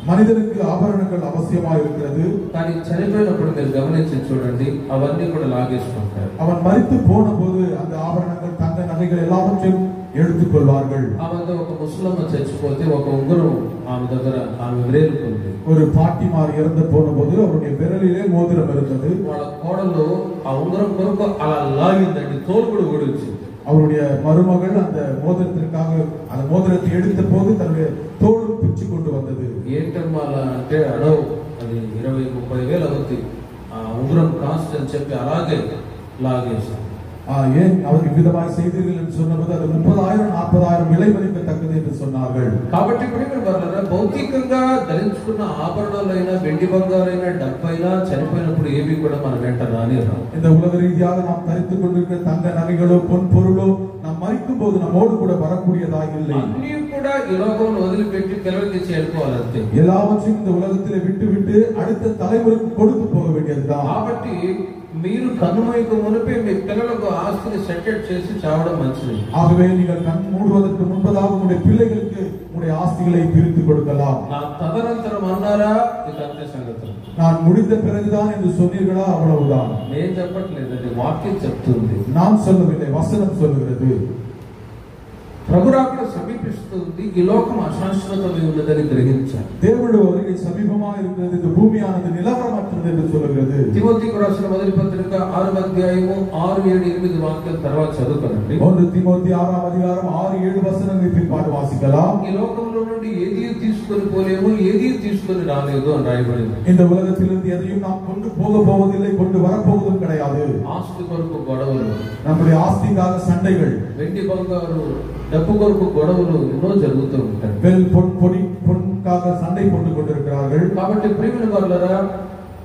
மனிதனுக்கு ஆபரணங்கள் அவசியமாக இருக்கிறது. కానీ చనిపోయినప్పుడు మీరు గమనించి చూడండి, అవన్నీ కూడా లాగేసుకుంటారు. அவன் மரித்து போன போது அந்த ஆபரணங்கள் தங்க நகைகள் எல்லாவற்றையும் எடுத்துக் கொள்வார்கள். ఆమె ఒక ముసలమ్మ చచ్చిపోతే ఒక ఉంగరం ఆమె దగ్గర ఆమె వేలుకుంది. ஒரு பாட்டிமார் இறந்து போன போது அவருடைய விரலிலே மோதிரம் இருந்தது. వాళ్ళ కోడలు ఆ ఉంగరం కొరకు అలా లాగిందండి, తోలు కూడా ఊడొచ్చింది. அவருடைய மருமகள் அந்த மோதிரத்திற்காக அந்த மோதிரத்தை எடுத்த போது தன்னுடைய தோಳು பிச்சு கொண்டு வந்தது. ఏంటమ్మా అలా అంటే అడవు అది 20-30 వేలు అవుతుంది. ఆ ఉంగరం కాస్ట్ అని చెప్పి అలాగే లాగేశారు. ஏன் அவர் இவ்விதமாய் செய்தீர்கள் என்று சொன்னபோது அது 30,000 40,000 விலை மதிக்கத்தக்கது என்று சொன்னார்கள். కాబట్టి ఇప్పుడు వల్ల భౌతికంగా ధరించుకున్న ఆభరణాలైనా వెండి బంగారైనా డబ్బైనా చనిపోయినప్పుడు ఏవి కూడా మన వెంట రానిరా. இந்த உலக ரீதியாக நாம் தரித்துக் கொண்டிருக்கிற தங்க நகைகளோ பொன் பொருளோ நாம் மரிக்கும் போது நம்மோடு கூட வரக்கூடியதாக இல்லை. అన్నీ కూడా ఈ లోకంలో వదిలిపెట్టి పిల్లలకి చేరుకోవాలి అంతే. எல்லாவற்றையும் இந்த உலகத்திலே விட்டு அடுத்த தலைமுறைக்கு கொடுத்து போக வேண்டியதுதான். కాబట్టి మీరు కన్నుమూయకు మునిపే మీ పిల్లలకు ఆస్తిని సెటిల్ చేసి చావడం మంచిది. ஆகவே நீங்கள் கண் மூடுவதற்கு முன்பதாக உங்களுடைய பிள்ளைகளுக்கு உங்களுடைய ஆஸ்திகளை பிரித்து கொடுக்கலாம். நான் ததனந்தரம் అన్నారా ఇది అంతే సంగతి. நான் முடிந்த பிறகுதான் என்று சொன்னீர்களா அவ்வளவுதான். నేను చెప్పట్లేదండి, వాక్యం చెప్తుంది. நான் சொல்லவில்லை, வசனம் சொல்லுகிறது. ప్రభురాకడ సమీపిస్తుంది, ఈ లోకం అశాశ్వతమై ఉన్నదని గ్రహించాలి. దేవుడు வருகை సమీపமாக இருக்கிறது, இந்த பூமியானது நிலவரமற்றது என்று சொல்கிறது. తిమోతికి రాసిన మొదటి పత్రిక 6వ అధ్యాయము 6, 7, 8 వాక్యాల తర్వాత చదువుకోండి. 1 తిమోతి 6వ అధ్యాయం 6, 7 వచనాన్ని పిన్పాటు వాసికలాం. ఈ లోకంలో నుండి ఏదీ తీసుకొని పోలేము, ఏదీ తీసుకొని రాలేదు అని రాయబడింది. இந்த உலகத்திலிருந்து எதையும் நாம் கொண்டு போக போவதில்லை, கொண்டு வர போவதும் கிடையாது. ఆస్తి కొరకు గొడవలు, நம்முடைய ఆస్తిக்காக சண்டைகள், వెండి బంగారు డబ్బు కొరకు గొడవలు ఎన్నో జరుగుతూ ఉంటాయి. பொன்காக சண்டை போட்டுக் கொண்டிருக்கிறார்கள். కాబట్టి ప్రియమైన వారలారా,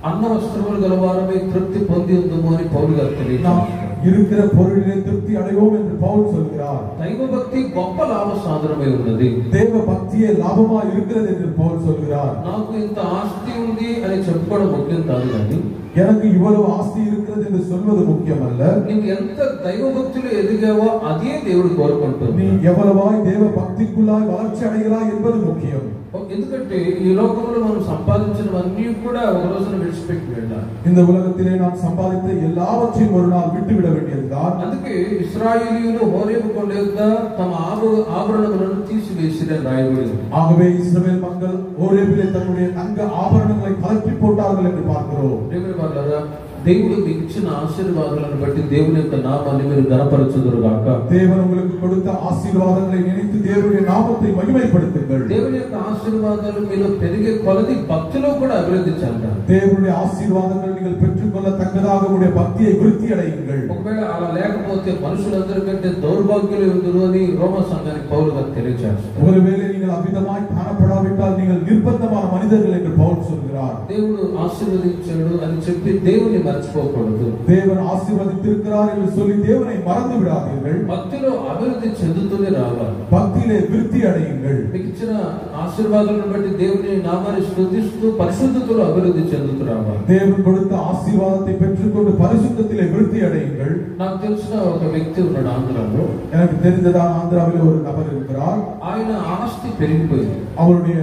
అన్న వస్త్రములు గలవారమే తృప్తి పొంది ఉందము అని పౌలు గారు తెలియజేస్తున్నారు. இருக்கிற பொருளிலே திருப்தி அடைவோம் என்று பவுல் சொல்கிறார். దైవ భక్తి గొప్ప లాభ సాధనమై ఉన్నది. தேவ பக்தியே లాభமா இருக்கிறது என்று பவுல் சொல்கிறார். నాకు ఇంత ఆస్తి ఉంది అని చెప్పుకోవడం ముఖ్యం కాదు, కానీ எனக்கு இவ்வளவு ஆஸ்தி இருக்கிறது என்று சொல்வது முக்கியம் அல்ல. నీకు ఎంత దైవ భక్తిలో ఎదిగావో అదే దేవుడు కోరుకుంటుంది. நீ எவ்வளவாய் தேவ பக்திக்குள்ளாய் வளர்ச்சி அடைகிறாய் என்பது முக்கியம். ఎందుకంటే ఈ లోకంలో మనం సంపాదించినవన్నీ కూడా ఒక రోజున విడిచిపెట్టి వెళ్ళాలి. இந்த உலகத்திலே நாம் சம்பாதித்த எல்லாவற்றையும் ஒரு நாள் விட்டுவிட வேண்டியதுதான். అందుకే ఇశ్రాయేలీయులు హోరేబు కొండ యొద్ద తమ ఆభరణములను తీసివేసిరని రాయబడింది. ஆகவே இஸ்ரவேல் மக்கள் ஹோரேபிலே தங்களுடைய தங்க ஆபரணங்களை கழற்றி போட்டார்கள் என்று பார்க்கிறோம். దేవుడు మీకు ఇచ్చిన ఆశీర్వాదాలను బట్టి దేవుని యొక్క నామాన్ని మీరు గణపరచుదురు గాక. தேவன் உங்களுக்கு கொடுத்த ஆசீர்வாதங்களை நினைத்து தேவனுடைய நாமத்தை மகிமைப்படுத்துங்கள். దేవుని యొక్క ఆశీర్వాదాలు మీలో పెరిగే కొలది భక్తిలో కూడా అభివృద్ధి చెందాలి. தேவனுடைய ஆசீர்வாதங்களை நீங்கள் பெற்றுக்கொள்ளத்தக்கதாக உங்களுடைய பக்தியை விருத்தி அடையுங்கள். ఒకవేళ అలా లేకపోతే మనుషులందరికంటే దౌర్భాగ్యులు ఎందురు అని రోమా సంఘానికి పౌలు గారు తెలియజేస్తారు. ஒருவேளை நீங்கள் அவ்விதமாய் காணப்படாவிட்டால் நீங்கள் நிர்பந்தமான மனிதர்கள் என்று பவுல் சொல்கிறார். దేవుడు ఆశీర్వదించాడు అని చెప్పి దేవుని మర్చిపోకూడదు. தேவன் ஆசீர்வதித்திருக்கிறார் என்று சொல்லி தேவனை மறந்து விடாதீர்கள். భక్తిలో అభివృద్ధి చెందుతూనే రావాలి. భక్తిలో విరుద్ధి అடையுங்கள். మీకు ఇచ్చిన ఆశీర్వాదాలను బట్టి దేవుని నామాన్ని స్తుతిస్తూ పరిశుద్ధతలో అభివృద్ధి చెందుతూ రావాలి. தேவன் கொடுத்த ஆசீர்வாதத்தை பெற்றுக்கொண்டு பரிசுத்தத்திலே விருத்தி அடையுங்கள். నాకు తెలిసిన ఒక వ్యక్తి ఉన్నాడు ఆంధ్రాలో. எனக்கு தெரிந்ததான ஆந்திராவில் ஒரு நபர் இருக்கிறார். ఆయన ఆస్తి పెరిగిపోయింది. அவருடைய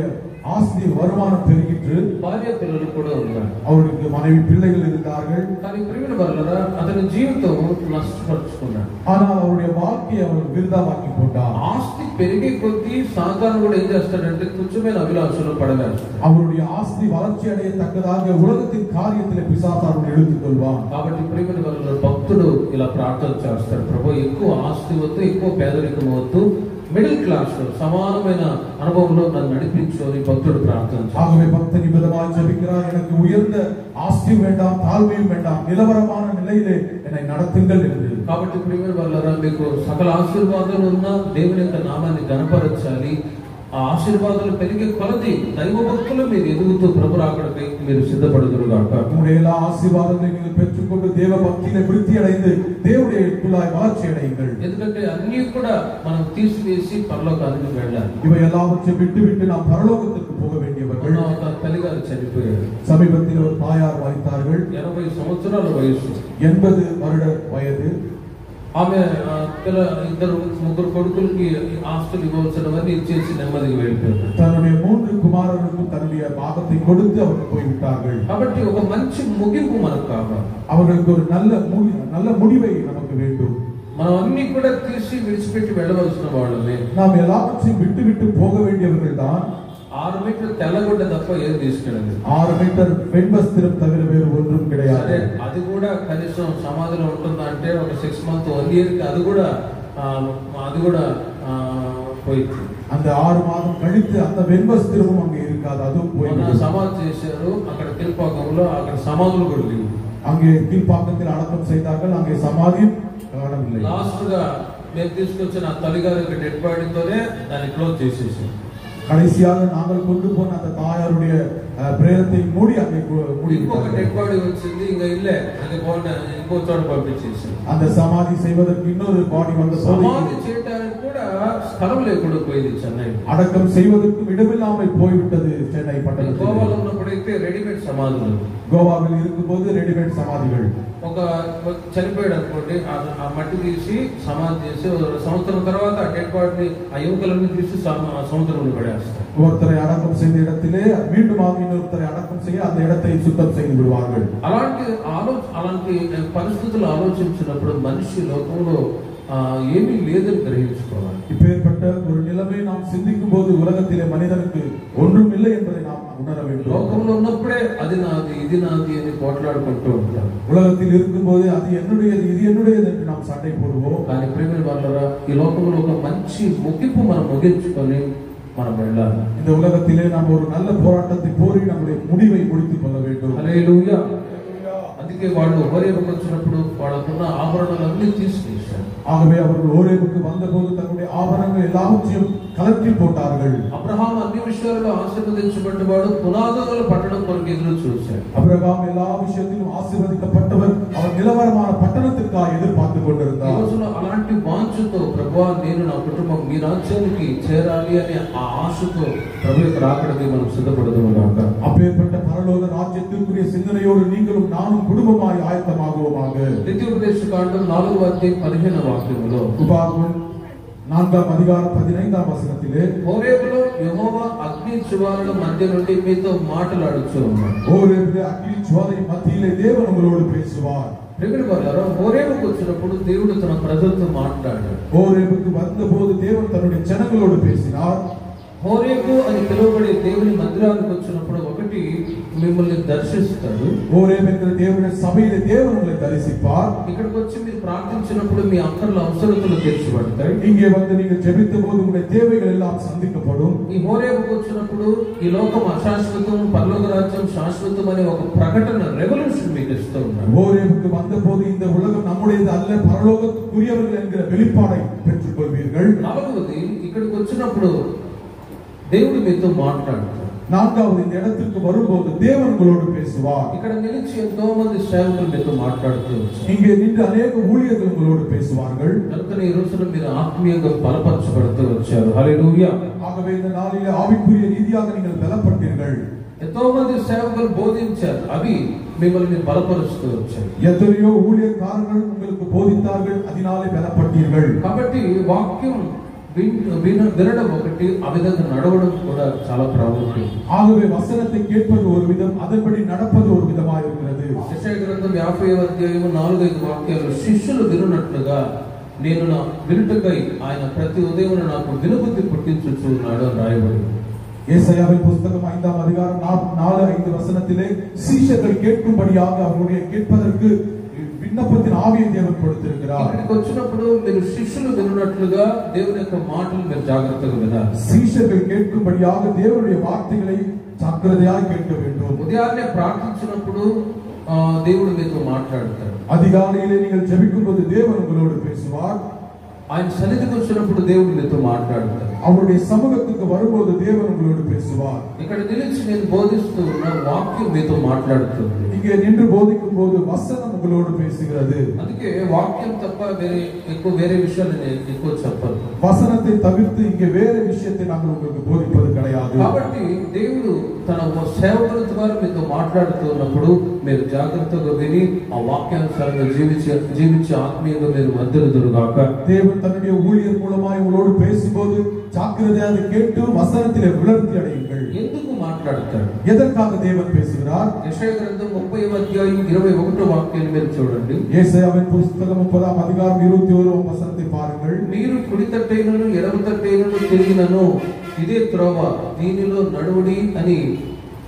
ஆஸ்தி வருமானம் பெருகிற்று. భార్య పిల్లలు కూడా ఉన్నారు. அவருக்கு மனைவி பிள்ளைகள் இருந்தார்கள். కానీ ప్రియమైన వారలారా, అతని జీవితం నష్టపరుచుకున్నాడు. ஆனால் அவருடைய வாழ்க்கையை அவர் விருதாவாக்கி போட்டார். ఆస్తి పెరిగే కొద్దీ సాతాను కూడా ఏం చేస్తాడంటే తుచ్చమైన అభిలాషలు పడవేస్తాడు. அவருடைய ஆஸ்தி வளர்ச்சி அடையத்தக்கதாக உலகத்தின் காரியத்திலே பிசாசான் இழுத்துக் கொள்வான். కాబట్టి ప్రియమైన వారలారా, భక్తుడు ఇలా ప్రార్థన చేస్తాడు, ప్రభు ఎక్కువ ఆస్తి వద్దు, ఎక్కువ పేదరికం వద్దు, మిడిల్ క్లాస్ సమానమైన అనుభవంలో నన్ను నడిపించు అని భక్తుడు ప్రార్థన. ஆகவே பக்தன் இவ்விதமாய் ஜெபிக்கிறார், எனக்கு உயர்ந்த ஆஸ்தி வேண்டாம், தாழ்மையும் வேண்டாம், நிலவரமான நிலையிலே என்னை நடத்துங்கள் என்று. కాబట్టి ప్రియమైన వారలారా, మీకు సకల ఆశీర్వాదాలు ఉన్నా దేవుని యొక్క నామాన్ని గణపరచాలి. ఆ ఆశీర్వాదాలు పెరిగే కొలది దైవ భక్తులు మీరు ఎదుగుతూ ప్రభు రాకడకై మీరు సిద్ధపడుదురు గాక. உங்களுடைய எல்லா ஆசீர்வாதங்களையும் நீங்கள் பெற்றுக்கொண்டு தேவ பக்தியிலே விருத்தி அடைந்து தேவனுடைய குழாய் வளர்ச்சி அடையுங்கள். ఎందుకంటే అన్ని కూడా మనం తీసివేసి పరలోకానికి వెళ్ళాలి. இவை எல்லாவற்றையும் விட்டு நாம் பரலோகத்துக்கு போக வேண்டியவர்கள். ఒక తల్లిగారు చనిపోయారు. சமீபத்தில் ஒரு தாயார் மரித்தார்கள். 80 సంవత్సరాల వయసు, 80 வருட வயது. ఆమె ఇద్దరు ముగ్గురు కొడుకులకి ఆస్తులు ఇవ్వాల్సినవన్నీ ఇచ్చేసి నెమ్మదిగా వెళ్ళిపోయారు. தன்னுடைய 3 குமாரர்களுக்கும் தன்னுடைய பாகத்தை கொடுத்து அவர்கள் போய்விட்டார்கள். కాబట్టి ఒక మంచి ముగింపు మనకు కావాలి. அவர்களுக்கு ஒரு நல்ல முடிவை நமக்கு வேண்டும். మనం అన్ని కూడా తీసి విడిచిపెట్టి వెళ్ళవలసిన వాళ్ళమే. நாம் எல்லாவற்றையும் விட்டு போக வேண்டியவர்கள் தான். 6 మీటర్ల తెల్లగుడ్డ తప్ప ఏది తీసుకెళ్ళదు. 6 మీటర్ పెన్ వస్త్రం తగిన వేరు ఒండ్రం கிடையாது. అది కూడా కనీసం సమాధిలో ఉంటుందా అంటే ఒక 6 months 1 year కి అది కూడా పోయింది. அந்த 6 மாதம் கழித்து அந்த வெண்வஸ்திரமும் அங்கே இருக்காது, அதுவும் போய் சமாதி చేశారు. అక్కడ కిల్పాకంలో అక్కడ సమాధులు కూడా లేవు. அங்கே கீழ்ப்பாக்கத்தில் அடக்கம் செய்தார்கள், அங்கே சமாதியும் காணவில்லை. లాస్ట్ గా మేము తీసుకొచ్చిన తల్లిగారి డెడ్ బాడీతోనే దాన్ని క్లోజ్ చేసేసారు. கடைசியாக நாங்கள் கொண்டு போன அந்த தாயாருடைய பிரேதத்தை மூடி அங்கே மூடி ఇంకొక డెడ్ బాడీ వచ్చింది, ఇంకా ఇల్లే అది ఇంకో చోట పంపించేసారు. அந்த சமாதி செய்வதற்கு இன்னொரு பாடி வந்த సమాధి చేయడానికి కూడా స్థలం లేకుండా పోయింది చెన్నై. அடக்கம் செய்வதற்கும் இடமில்லாமல் போய்விட்டது சென்னை பட்டணத்தில். గోవాలో ఉన్నప్పుడైతే రెడీమేడ్ సమాధులు, கோவாவில் இருக்கும்போது ரெடிமேட் சமாதிகள். ఒక చనిపోయాడు అనుకోండి, ఆ మట్టి తీసి సమాధి చేసి సంవత్సరం తర్వాత ఆ డెడ్ బాడీని ఆ ఎముకలన్నీ తీసి సముద్రంలో పడేస్తారు. ஒருத்தரை அடக்கம் செய்த இடத்திலே மீண்டும் இன்னொருத்தரை அடக்கம் செய்ய அந்த இடத்தை சுத்தம் செய்து விடுவார்கள். అలాంటి పరిస్థితులు ఆలోచించినప్పుడు మనిషి లోకంలో ఏమీ లేదని గ్రహించుకోవాలి. இப்பேற்பட்ட ஒரு நிலைமை நாம் சிந்திக்கும் போது உலகத்திலே மனிதனுக்கு ஒன்றும் இல்லை என்பதை நாம் உணர வேண்டும். లోకంలో ఉన్నప్పుడే అది నాది ఇది నాది అని పోట్లాడుకుంటూ ఉంటాం. உலகத்தில் இருக்கும்போது அது என்னுடையது இது என்னுடையது என்று நாம் சண்டை போடுவோம். కానీ ప్రేమిల వాళ్ళరా, ఈ లోకంలో ఒక మంచి ముగింపు మనం ముగించుకొని మనం వెళ్ళాలి. இந்த உலகத்திலே நாம் ஒரு நல்ல போராட்டத்தை போரி நம்முடைய முடிவை முடித்துக் கொள்ள வேண்டும். హల్లెలూయా. అందుకే వాళ్ళు హోరేబుకు వచ్చినప్పుడు వాళ్ళకున్న ఆభరణాలన్నీ తీసుకొచ్చారు. ஆகவே அவர்கள் ஹோரேபுக்கு வந்தபோது தங்களுடைய ஆபரணங்கள் எல்லாவற்றையும் கலற்றி போட்டார்கள். అబ్రహాం అన్ని విషయాలలో ఆశీర్వదించబడ్డవాడు, పునాదుల పట్టణం కొరకు ఎదురు చూశాడు. அபிரகாம் எல்லா விஷயத்திலும் ஆசீர்వదించబడ్డவர், அவர் నిలవరமான పట్టణத்திற்காக ఎదుర్పార్த்து கொண்டிருந்தார். ఈ రోజున అలాంటి వాంఛతో, ప్రభువా నేను నా కుటుంబం మీ రాజ్యానికి చేరాలి అనే ఆ ఆశతో ప్రభు యొక్క రాకడకి మనం సిద్ధపడదాము గాక. அப்பேற்பட்ட பரலோக ராஜ்யத்திற்குரிய சிந்தனையோடு நீங்களும் நானும் குடும்பமாய் ஆயத்தமாகுவோமாக. ద్వితీయోపదేశ కాండం 4వ అధ్యాయం 15వ వాక్యంలో உபாகமம் 4వ அதிகாரம் 15వ వచనத்திலே హోరేబులో యెహోవా అగ్ని జ్వాలల మధ్య నుండి మీతో మాట్లాడుచూ ఉన్నాడు. ஹோரேபிலே அக்கினி ஜுவாலை மத்தியிலே தேவன் உங்களோடு பேசுவார். ప్రేమిల వాళ్ళారా, హోరేబుకు వచ్చినప్పుడు దేవుడు తన ప్రజలతో మాట్లాడాడు. ஹோரேபுக்கு வந்தபோது தேவன் தன்னுடைய ஜனங்களோடு பேசினார். హోరేబు అని పిలువబడే దేవుని మందిరానికి వచ్చినప్పుడు ఒకటి మిమ్మల్ని దర్శిస్తాడు. ஹோரேப் என்கிற தேவனுடைய சபையிலே தேவன் உங்களை தரிசிப்பார். ఇక్కడికి వచ్చి మీరు ప్రార్థించినప్పుడు మీ అక్కర్ల అవసరతలు తీర్చబడతాయి. இங்கே வந்து நீங்கள் ஜெபித்தபோது உங்களுடைய தேவைகள் எல்லாம் சந்திக்கப்படும். ఈ హోరేబుకు వచ్చినప్పుడు ఈ లోకం అశాశ్వతం, పరలోక రాజ్యం శాశ్వతం అనే ఒక ప్రకటన, రెవల్యూషన్ మీకు ఇస్తూ ఉన్నాడు. ஹோரேபுக்கு வந்தபோது இந்த உலகம் நம்முடையது அல்ல, பரலோகத்துக்குரியவர்கள் என்கிற வெளிப்பாடை பெற்றுக் கொள்வீர்கள். నాలుగవది, ఇక్కడికి వచ్చినప్పుడు దేవుడు మీతో మాట్లాడతాడు. நான்காவது, இந்த இடத்திற்கு வரும்போது தேவன் உங்களோடு பேசுவார். ఇక్కడ నిలిచి ఎంతో మంది సేవకులు మీతో మాట్లాడుతూ వచ్చారు. இங்கே நின்று अनेक ஊழியர்கள் உங்களோடு பேசுவார்கள். కనుక ఈ రోజున మీరు ఆత్మీయంగా బలపరచబడుతూ వచ్చారు. హల్లెలూయా. ஆகவே இந்த நாளிலே ஆவிக்குரிய ரீதியாக நீங்கள் பலப்பட்டீர்கள். ఎంతో మంది సేవకులు బోధించారు, అవి మిమ్మల్ని బలపరుస్తూ వచ్చాయి. எத்தனையோ ஊழியக்காரர்கள் உங்களுக்கு போதித்தார்கள், அதனாலே பலப்பட்டீர்கள். కాబట్టి వాక్యం వినడం ఒకటి, ఆ విధంగా నడవడం కూడా చాలా ప్రాముఖ్యం. ஆகவே வசனத்தை கேட்பது ஒரு விதம், அதன்படி நடப்பது ஒரு விதமாக இருக்கிறது. యెషయా గ్రంథం 50వ అధ్యాయం 4-5 వాక్యాలు, శిష్యులు వినున్నట్లుగా నేను నా వినుటకై ఆయన ప్రతి ఉదయం నాకు వినుబుద్ధి పుట్టించుచున్నాడు అని రాయబడి. ஏசாயாவின் புத்தகம் 5ஆம் அதிகாரம் 4-5 வசனத்திலே சீஷர்கள் கேட்கும்படியாக அவருடைய கேட்பதற்கு విన్నపத்தின் ఆవిயை దేవుడు கொடுத்திருக்கிறார். ఇక్కడికి వచ్చినప్పుడు మీరు శిష్యులు వినున్నట్లుగా దేవుని యొక్క మాటలు మీరు జాగ్రత్తగా వినాలి. சீஷர்கள் கேட்கும்படியாக தேவனுடைய வார்த்தைகளை ஜாக்கிரதையாக கேட்க வேண்டும். ఉదయాన్నే ప్రార్థించినప్పుడు దేవుడు మీతో మాట్లాడతాడు. அதிகாலையிலே நீங்கள் ஜெபிக்கும்போது தேவன் உங்களோடு பேசுவார். ఆయన సన్నిధికి వచ్చినప్పుడు దేవుడు మీతో మాట్లాడతాడు. அவருடைய சமூகத்துக்கு வரும்போது தேவன் உங்களோடு பேசுவார். ఇక్కడ నిలిచి నేను బోధిస్తూ ఉన్న వాక్యం మీతో మాట్లాడుతుంది. இங்கே நின்று போதிக்கும் போது வசனம் உங்களோடு பேசுகிறது. అందుకే వాక్యం తప్ప వేరే విషయాలు నేను ఎక్కువ చెప్పను. வசனத்தை தவிர்த்து இங்கே வேற விஷயத்தை நாங்கள் உங்களுக்கு போதிப்பது கிடையாது. కాబట్టి దేవుడు తన సేవకుల ద్వారా మీతో మాట్లాడుతున్నప్పుడు మీరు జాగ్రత్తగా విని ఆ వాక్యానుసారంగా జీవించి ఆత్మీయంగా మీరు వర్ధిల్లుదురుగాక. தேவன் தன்னுடைய ஊழியர் மூலமாய் உங்களோடு பேசும்போது ஜாக்கிரதையாக கேட்டு வசனத்திலே விளர்ச்சி அடையுங்கள். ఎందుకు మాట్లాడతాడు? எதற்காக தேவன் பேசுகிறார்? యెషయా గ్రంథం 30వ అధ్యాయం 21వ వాక్యాన్ని మీరు చూడండి. ஏசாயாவின் புத்தகம் 30ஆம் அதிகாரம் 21ஆம் வசனத்தை பாருங்கள். మీరు కుడి తట్టైనను ఎడమ తట్టైనను తిరిగినను ఇదే త్రోవ, దీనిలో నడువుడి అని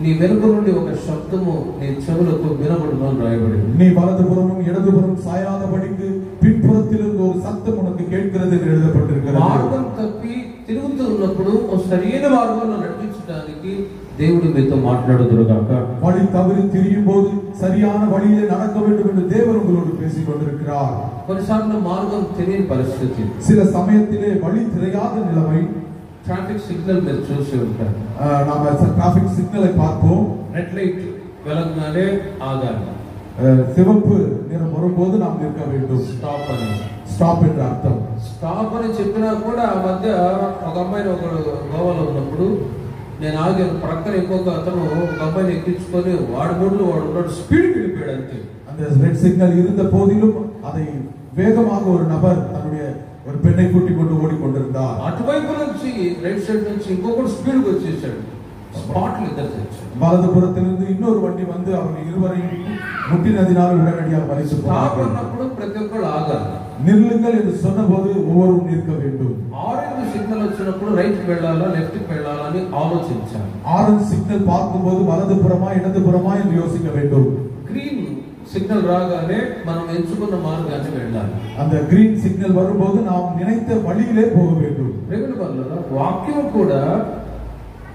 నీ వెనుక నుండి ఒక శబ్దము నీ చెవులకు వినబడును అని రాయబడింది. நீ வலதுபுறமும் இடதுபுறம் சாயாதபடிக்கு பின்புறத்திலிருந்து ஒரு சத்தம் உனக்கு கேட்கிறது என்று எழுதப்பட்டிருக்கிறது. మార్గం తప్పి తిరుగుతూ ఉన్నప్పుడు ఒక సరైన మార్గంలో నడిపించడానికి దేవుడు మీతో మాట్లాడుదురుగాక. வழி தவறி திரியும் போது சரியான வழியிலே நடக்க வேண்டும் என்று தேவன் உங்களோடு பேசிக் கொண்டிருக்கிறார். కొన్నిసార్లు మార్గం తెలియని పరిస్థితి, சில சமயத்திலே வழி தெரியாத நிலைமை. ట్రాఫిక్ సిగ్నల్ మీరు చూసి ఉంటారు. நாம டிராபிக் சிக்னலை பார்ப்போம். రెడ్ లైట్ వెలగగానే ఆగాలి. சிவப்பு நிறம் வரும்போது நாம் நிற்க வேண்டும். స్టాప్ అని, స్టాప్ என்ற అర్థం. స్టాప్ అని చెప్పినా కూడా ఆ మధ్య ఒక అమ్మాయిని ఒక గోవాలో ఉన్నప్పుడు నేను ఆగాను. ప్రక్కన ఇంకొక అతను ఒక అమ్మాయిని ఎక్కించుకొని వాడి మూడులో వాడు ఉన్నాడు, స్పీడ్కి వెళ్ళిపోయాడు అంతే. அந்த ரெட் சிக்னல் இருந்த போதிலும் அதை வேகமாக ஒரு நபர் தன்னுடைய ஒரு பெண்ணை கூட்டிக் கொண்டு ஓடிக்கொண்டிருந்தார். అటువైపు నుంచి రైట్ సైడ్ నుంచి ఇంకొకటి స్పీడ్కి వచ్చేసాడు. స్పాట్లు ఇద్దరు తెచ్చాడు. வலது புறத்திலிருந்து இன்னொரு வண்டி வந்து அவர்கள் இருவரையும் முட்டினதினால் உடனடியாக மறித்து போனார்கள். ప్రతి ఒక్కరు ఆగాలి. நில்லுங்கள் என்று சொன்னபோது ஒவ்வொருவரும் நிற்க வேண்டும். ఆరెంజ్ సిగ్నల్ వచ్చినప్పుడు రైట్ కి వెళ్ళాలా లెఫ్ట్ కి వెళ్ళాలా అని ఆలోచించాలి. ஆரஞ்சு சிக்னல் பார்க்கும்போது வலது புறமா இடது புறமா என்று யோசிக்க வேண்டும். గ్రీన్ సిగ్నల్ రాగానే మనం ఎంచుకున్న మార్గాన్ని వెళ్ళాలి. அந்த గ్రీన్ సిగ్నల్ வரும்போது நாம் நினைத்த வழியிலே போக வேண்டும். దేవుని వల్ల వాక్యం కూడా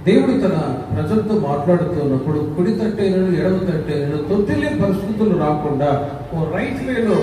దేవుడు తన ప్రజలతో మాట్లాడుతున్నప్పుడు కుడి తట్టేనను ఎడమ తట్టేనను తొట్టిలేని పరిస్థితులు రాకుండా ఓ రైట్ వేలో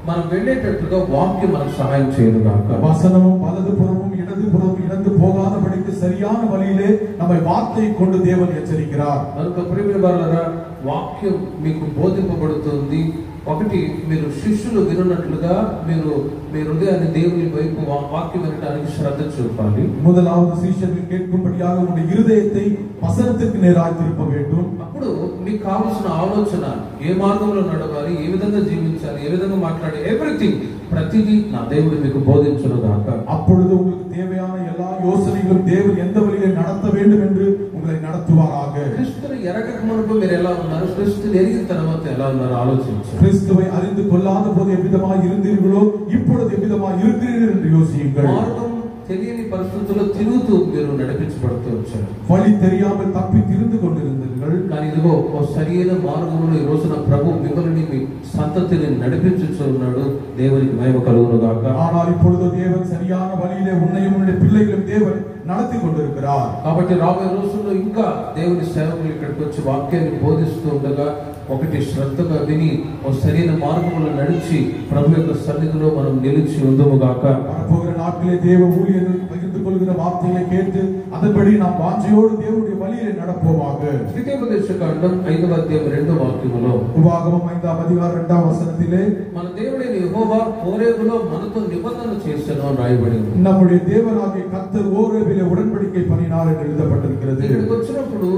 మనం వెళ్ళేటట్టుగా వాక్యం మనకు సహాయం చేయదు కాక. வசனமும் வலது புறமும் இடது புறமும் இழந்து போகாதபடிக்கு சரியான வழியிலே நம்மை வார்த்தையை கொண்டு தேவன் எச்சரிக்கிறார். కనుక ప్రియమైన వారలారా, వాక్యం మీకు బోధింపబడుతుంది. ఒకటి, మీరు శిష్యులు వినున్నట్లుగా మీరు మీ హృదయాన్ని దేవుని వైపు వాక్యం వినడానికి శ్రద్ధ చూపాలి. முதலாவது சீஷர்கள் கேட்கும்படியாக உங்களுடைய இருதயத்தை வசனத்திற்கு நேராக திருப்ப வேண்டும். అప్పుడు మీకు కావాల్సిన ఆలోచన, ఏ మార్గంలో నడవాలి, ఏ విధంగా జీవించాలి, ఏ విధంగా మాట్లాడి, ఎవ్రీథింగ్ ప్రతిదీ నా దేవుడు మీకు బోధించును గాక. அப்பொழுது உங்களுக்கு தேவையான எல்லா யோசனைகளும் தேவன் எந்த வழியிலே நடத்த வேண்டும் என்று உங்களை நடத்துவாராக. క్రీస్తుని ఎరగక మునుపు మీరు ఎలా ఉన్నారు, క్రీస్తుని ఎరిగిన తర్వాత ఎలా ఉన్నారు ఆలోచించండి. கிறிஸ்துவை அறிந்து கொள்ளாத போது எவ்விதமாய் இருந்தீர்களோ இப்பொழுது எவ்விதமாய் இருக்கிறீர்கள் என்று யோசியுங்கள். మార్గం తెలియని పరిస్థితుల్లో తిరుగుతూ మీరు నడిపించబడుతూ వచ్చారు. வழி தெரியாமல் தப்பி திரிந்து கொண்டிருந்தீர்கள். కానీ ఇదిగో ఓ సరైన మార్గంలో ఈ రోజున ప్రభు మిమ్మల్ని మీ సంతతిని నడిపించుచూ ఉన్నాడు. దేవునికి మహిమ కలుగును గాక. ஆனால் இப்பொழுது தேவன் சரியான வழியிலே உன்னையும் உன்னுடைய பிள்ளைகளையும் தேவன் நடத்தி கொண்டிருக்கிறார். కాబట్టి రాబోయే రోజుల్లో ఇంకా దేవుని సేవకులు ఇక్కడికి వచ్చి వాక్యాన్ని బోధిస్తూ ఉండగా ఒకటి, శ్రద్ధగా విని ఓ సరైన మార్గంలో నడిచి ప్రభు యొక్క సన్నిధిలో మనం నిలిచి ఉందుము గాక. வரப்போகிற நாட்களே தேவ ஊழியர்கள் பகிர்ந்து கொள்கிற வார்த்தைகளை கேட்டு அதன்படி நாம் வாஞ்சையோடு தேவனுடைய வழியிலே நடப்போமாக. ద్వితీయోపదేశకాండం 5వ అధ్యాయం 2వ వాక్యములో, உபாகமம் 5వ అధ్యాయం 2వ వచనத்திலே మన దేవుడైన యెహోవా హోరేబులో మనతో నిబంధన చేసెను అని రాయబడి ఉంది. நம்முடைய தேவனாகிய கர்த்தர் ஓரேபிலே உடன்படிக்கை பண்ணினார் என்று எழுதப்பட்டிருக்கிறது. ఇక్కడికి వచ్చినప్పుడు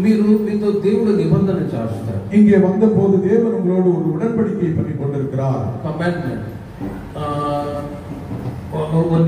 మీరు మీతో దేవుడు నిబంధన చేస్తారు. இங்கே வந்தபோது தேவன் உங்களோடு ஒரு உடன்படிக்கை பண்ணி கொண்டிருக்கிறார். కమాండ్మెంట్,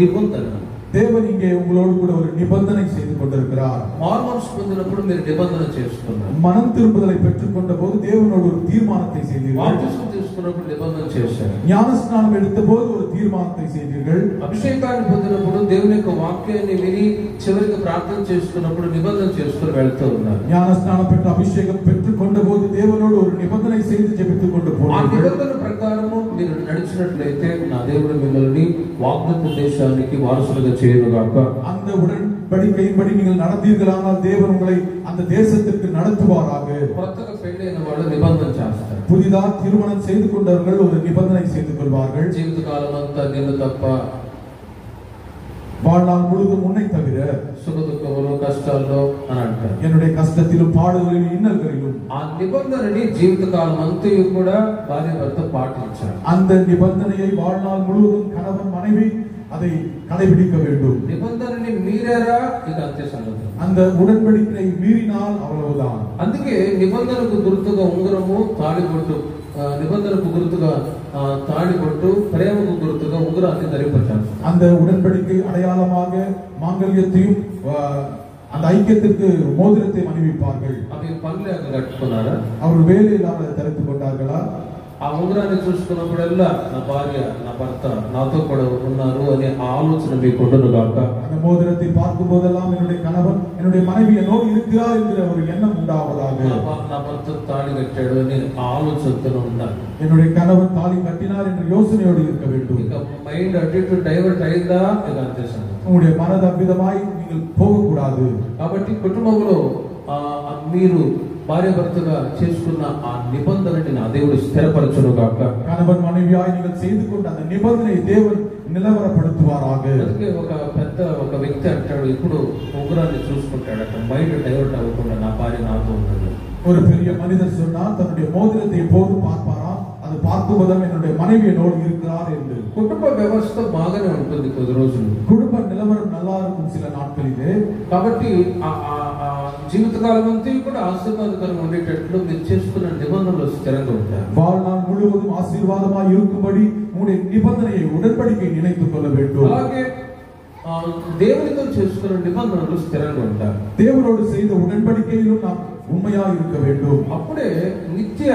నిబంధన. தேவன் இங்கே உங்களோடு கூட ஒரு நிபந்தனை செய்து கொண்டிருக்கிறார். மார்மன்ஸ் పొందినప్పుడు మీరు నిబంధన చేసుకున్నారు. மனம் திரும்புதலை பெற்றுக்கொண்ட போது தேவனோடு ஒரு தீர்மானத்தை செய்தீர்கள். బాప్తిస్మం తీసుకున్నప్పుడు నిబంధన చేశారు. ஞானஸ்நானம் எடுத்தபோது ஒரு தீர்மானத்தை செய்தீர்கள். అభిషేకాన్ని పొందినప్పుడు దేవుని యొక్క వాక్యాన్ని విని చివరికి ప్రార్థన చేసుకున్నప్పుడు నిబంధన చేసుకుని వెళ్తూ ఉన్నారు. ஞானஸ்நானம் பெற்று அபிஷேகம் பெற்றுக்கொண்ட போது தேவனோடு ஒரு நிபந்தனை செய்து ஜெபித்துக் கொண்டு ఆ போனீர்கள். నిబంధన ప్రకారము మీరు నడిచినట్లయితే నా దేవుడు మిమ్మల్ని వాగ్దత్త దేశానికి వారసులుగా చేయనుగాక. அந்த உடன்படிக்கையின்படி நீங்கள் நடந்தீர்களானால் தேவன் உங்களை அந்த தேசத்திற்கு நடத்துவாராக. కొత్తగా పెళ్ళైన వాళ్ళు నిబంధన చేస్తారు. புதிதாக திருமணம் செய்து கொண்டவர்கள் ஒரு நிபந்தனை செய்து கொள்வார்கள். జీవితకాలం అంతా నిన్ను తప్ప, வாழ்நாள் முழுதும் உன்னை தவிர, సుఖ దుఃఖములు కష్టాల్లో అని అంటారు. என்னுடைய கஷ்டத்திலும் பாடுகளிலும் இன்னல்களிலும் ఆ నిబంధనని జీవితకాలం అంతయు కూడా భార్య భర్త పాటించారు. அந்த நிபந்தனையை வாழ்நாள் முழுவதும் கணவன் மனைவி அதை கடைபிடிக்க வேண்டும். నిబంధనని మీరారా ఇది అంతే సంగతి. அந்த உடன்படிக்கையை மீறினால் அவ்வளவுதான். అందుకే నిబంధనకు గుర్తుగా ఉంగరము, తాళిబొట్టు, నిబంధనకు గుర్తుగా తాళిబొట్టు, ప్రేమకు గుర్తుగా ఉంగరాన్ని ధరింపచారు. அந்த உடன்படிக்கை அடையாளமாக மாங்கல்யத்தையும் அந்த ஐக்கியத்திற்கு மோதிரத்தை அணிவிப்பார்கள். అవి పనులేక కట్టుకున్నారా? அவர் வேலையில்லாமல் தரித்துக் கொண்டார்களா? ఆ ఉంగరాన్ని చూసుకున్నప్పుడల్లా నా భార్య నా భర్త నాతో కూడా ఉన్నారు అనే ఆలోచన మీకు ఉండను గాక. அந்த மோதிரத்தை பார்க்கும் போதெல்லாம் என்னுடைய கணவன் என்னுடைய மனைவி என்னோடு இருக்கிறார் என்கிற ஒரு எண்ணம் உண்டாவதாக. నా భర్త తాళి కట్టాడు అనే ఆలోచనతో ఉండాలి. என்னுடைய கணவன் தாலி கட்டினார் என்ற யோசனையோடு இருக்க வேண்டும். ఇక మైండ్ అటు ఇటు డైవర్ట్ అయిందా ఇక అంతేసాను. உங்களுடைய மனது அவ்விதமாய் நீங்கள் போகக்கூடாது. కాబట్టి కుటుంబంలో మీరు భార్య భర్తగా చేసుకున్న ఆ నిబంధనని నా దేవుడు స్థిరపరచును గాక. கணவன் மனைவியாய் நீங்கள் செய்து கொண்ட அந்த நிபந்தனை தேவன் నిలవరపడుతువారాக. అందుకే ఒక వ్యక్తి అంటాడు ఇప్పుడు ఉంగరాన్ని చూసుకుంటాడు అక్కడ మైండ్ డైవర్ట్ అవ్వకుండా నా భార్య నాతో ఉన్నది. ஒரு பெரிய மனிதர் சொன்னார் தன்னுடைய மோதிரத்தை எப்போது பார்ப்பாரா அது பார்க்கும்போதும் என்னுடைய மனைவி என்னோடு இருக்கிறார் என்று. కుటుంబ వ్యవస్థ బాగానే ఉంటుంది కొద్ది రోజులు, కుటుంబ నిలవరం நல்லா இருக்கும் சில நாட்களிலே. కాబట్టి జీవితకాలం అంతా కూడా ఆశీర్వాదకరంగా ఉండేటట్లు మీరు చేసుకున్న నిబంధనలు స్థిరంగా ఉంటాయి. வாழ்நாள் முழுவதும் ஆசீர்வாதமாய் இருக்கும்படி உங்களுடைய நிபந்தனையை உடன்படிக்கை நினைத்துக் கொள்ள வேண்டும். అలాగే దేవునితో చేసుకున్న నిబంధనలు స్థిరంగా ఉంటాయి. தேவனோடு செய்த உடன்படிக்கையிலும் நாம் உண்மையா இருக்க வேண்டும். అప్పుడే నిత్య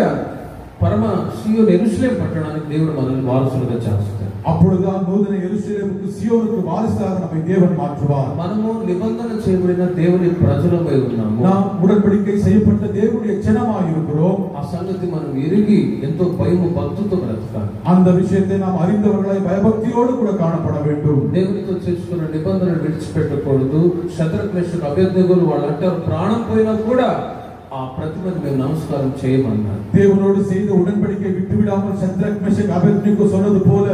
పరమ సియోను యెరూషలేము పట్టణానికి దేవుడు మనల్ని వారసులుగా చేస్తాడు. அப்பொழுதுதான் நூதன எருசலேமுக்கு சியோனுக்கு வாரிசாக நம்மை தேவன் மாற்றுவார். మనము నిబంధన చేయబడిన దేవుని ప్రజలమై ఉన్నాము. நாம் உடன்படிக்கை செய்யப்பட்ட தேவனுடைய ஜனமாய் இருக்கிறோம். ఆ సంగతి మనం ఎరిగి ఎంతో భయము భక్తితో బ్రతకాలి. அந்த விஷயத்தை நாம் அறிந்தவர்களாய் பயபக்தியோடு கூட காணப்பட வேண்டும். దేవునితో చేసుకున్న నిబంధనను విడిచిపెట్టకూడదు. శద్రక్ మేషక్ అబేద్నెగోలు వాళ్ళు అంటారు ప్రాణం పోయినా కూడా ఆ ప్రతిమకు మేము నమస్కారం చేయమన్నారు. தேவனோடு செய்த உடன்படிக்கை விட்டுவிடாமல் சத்ரக் மேஷக் அபேத்நேகோ சொன்னது போல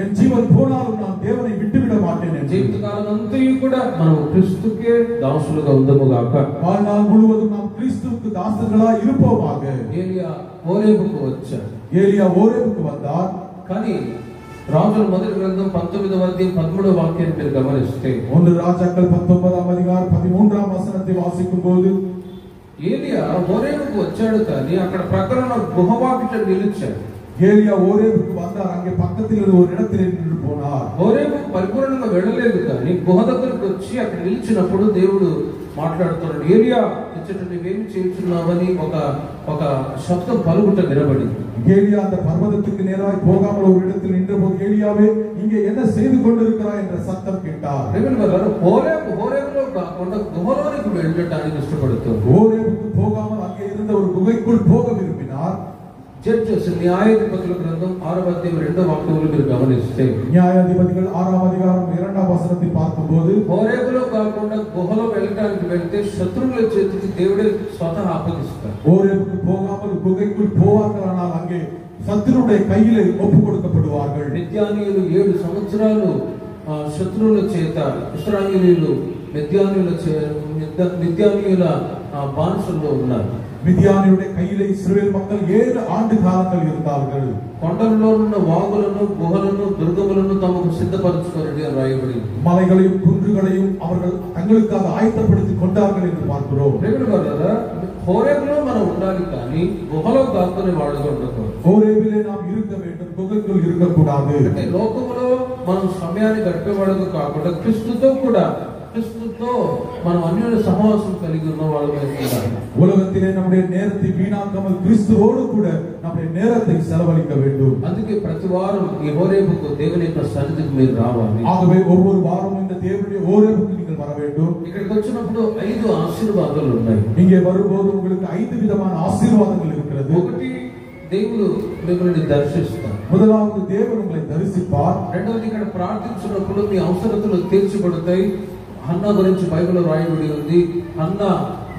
என் ஜீவன் போனாலும் நான் தேவனை விட்டுவிட மாட்டேன். జీవితకాలం అంతా కూడా మనం క్రీస్తుకే దాసులుగా ఉందము గాక. வாழ்நாள் முழுவதும் நாம் கிறிஸ்துவுக்கு தாசர்களாய் இருப்போமாக. ఏలియా హోరేబుకు వచ్చాడు. ఏలియా హోరేబుకు வந்தார். కానీ రాజుల మొదటి గ్రంథం 19వ అధ్యాయం 13వ వాక్యాన్ని మీరు గమనిస్తే 1 రాజాக்கள் 19వ అధ్యాయం 13వ వచనాన్ని వాసిக்கும்போது ఏలియా హోరేబుకు వచ్చాడు కానీ అక్కడ ప్రక్కన గుహవాకిట నిలిచాడు. ఏలియా హోరేబుకు வந்தார். அங்கே பக்கத்தில் ஒரு இடத்தில் நின்று போனார். హోరేబు పరిపూర్ణంగా వెళ్ళలేదు కానీ గుహ దగ్గరకు వచ్చి అక్కడ నిలిచినప్పుడు దేవుడు మాట్లాడుతున్నాడు. ఏలియా ఇచ్చట నీవేమి చేస్తున్నావని ఒక శబ్దం పలుకుట వినబడింది. ஏலியா அந்த பர்வதத்துக்கு நேராய் போகாமல் ஒரு இடத்தில் நின்றபோது ஏலியாவே இங்கே என்ன செய்து கொண்டிருக்கிறாய் என்ற சத்தம் கேட்டார். హోరేబులో కాకుండా గుహలోనికి వెళ్ళడానికి ఇష్టపడుతుంది. హోరేబుకు పోகாமல் அங்கே இருந்த ஒரு குகைக்குள் போக விரும்பினார். జడ్జెస్ న్యాయాధిపతుల గ్రంథం 6వ అధ్యాయం 2వ వాక్యంలో మీరు గమనిస్తే న్యాయాధిపతులు 6వ అధ్యాయం 2వ వచనాన్ని பார்க்கும்போது హోరేబులో కాకుండా గుహలో వెళ్ళడానికి వెళ్తే శత్రువుల చేతికి దేవుడే స్వతహా అప్పగిస్తాడు. ஹோரேபுக்கு போகாமல் குகைக்குள் போவார்களானால் அங்கே சத்துருடைய கையிலே ஒப்பு கொடுக்கப்படுவார்கள். మిద్యానీయులు 7 సంవత్సరాలు శత్రువుల చేత ఇశ్రాయేలీయులు మిద్యానీయుల బానిసల్లో ఉన్నారు. மிதியானியுடைய கையிலே இஸ்ரவேல் மக்கள் 7 ஆண்டு காலங்கள் இருந்தார்கள். కొండల్లో ఉన్న వాగులను గుహలను దుర్గములను తమకు సిద్ధపరచుకోండి అని రాయబడి மலைகளையும் குன்றுகளையும் அவர்கள் தங்களுக்காக ஆயத்தப்படுத்திக் கொண்டார்கள் என்று பார்க்கிறோம். హోరేబులో మనం ఉండాలి కానీ గుహలో దాక్కునే వాడుగా ఉండకూడదు. హోరేబిலே நாம் இருக்க வேண்டும், గుహకుల్ இருக்கக்கூடாது. అంటే లోకములో మనం సమయాన్ని గడిపేవాడుగా కాకుండా క్రీస్తుతో మనం అన్యోన్య సహవాసం కలిగి ఉన్న వాళ్ళుగా ఉండాలి. உலகத்திலே நம்முடைய நேரத்தை வீணாக்காமல் கிறிஸ்துவோடு கூட நம்முடைய நேரத்தை செலவழிக்க வேண்டும். అందుకే ప్రతి వారం ఈ హోరేబుకు దేవుని యొక్క సన్నిధికి మీరు రావాలి. ஆகவே ஒவ்வொரு வாரமும் இந்த தேவனுடைய ஹோரேபுக்கு நீங்கள் வர வேண்டும். ఇక్కడికి వచ్చినప్పుడు 5 ఆశీర్వాదాలు ఉన్నాయి. இங்கே வரும்போது உங்களுக்கு 5 விதமான ஆசீர்வாதங்கள் இருக்கிறது. ఒకటి దేవుడు మిమ్మల్ని దర్శిస్తాడు. முதலாவது தேவன் உங்களை தரிசிப்பார். రెండవది ఇక్కడ ప్రార్థించినప్పుడు మీ అవసరతలు తీర్చబడతాయి. హన్నా గురించి బైబిల్లో రాయబడి ఉంది. హన్నా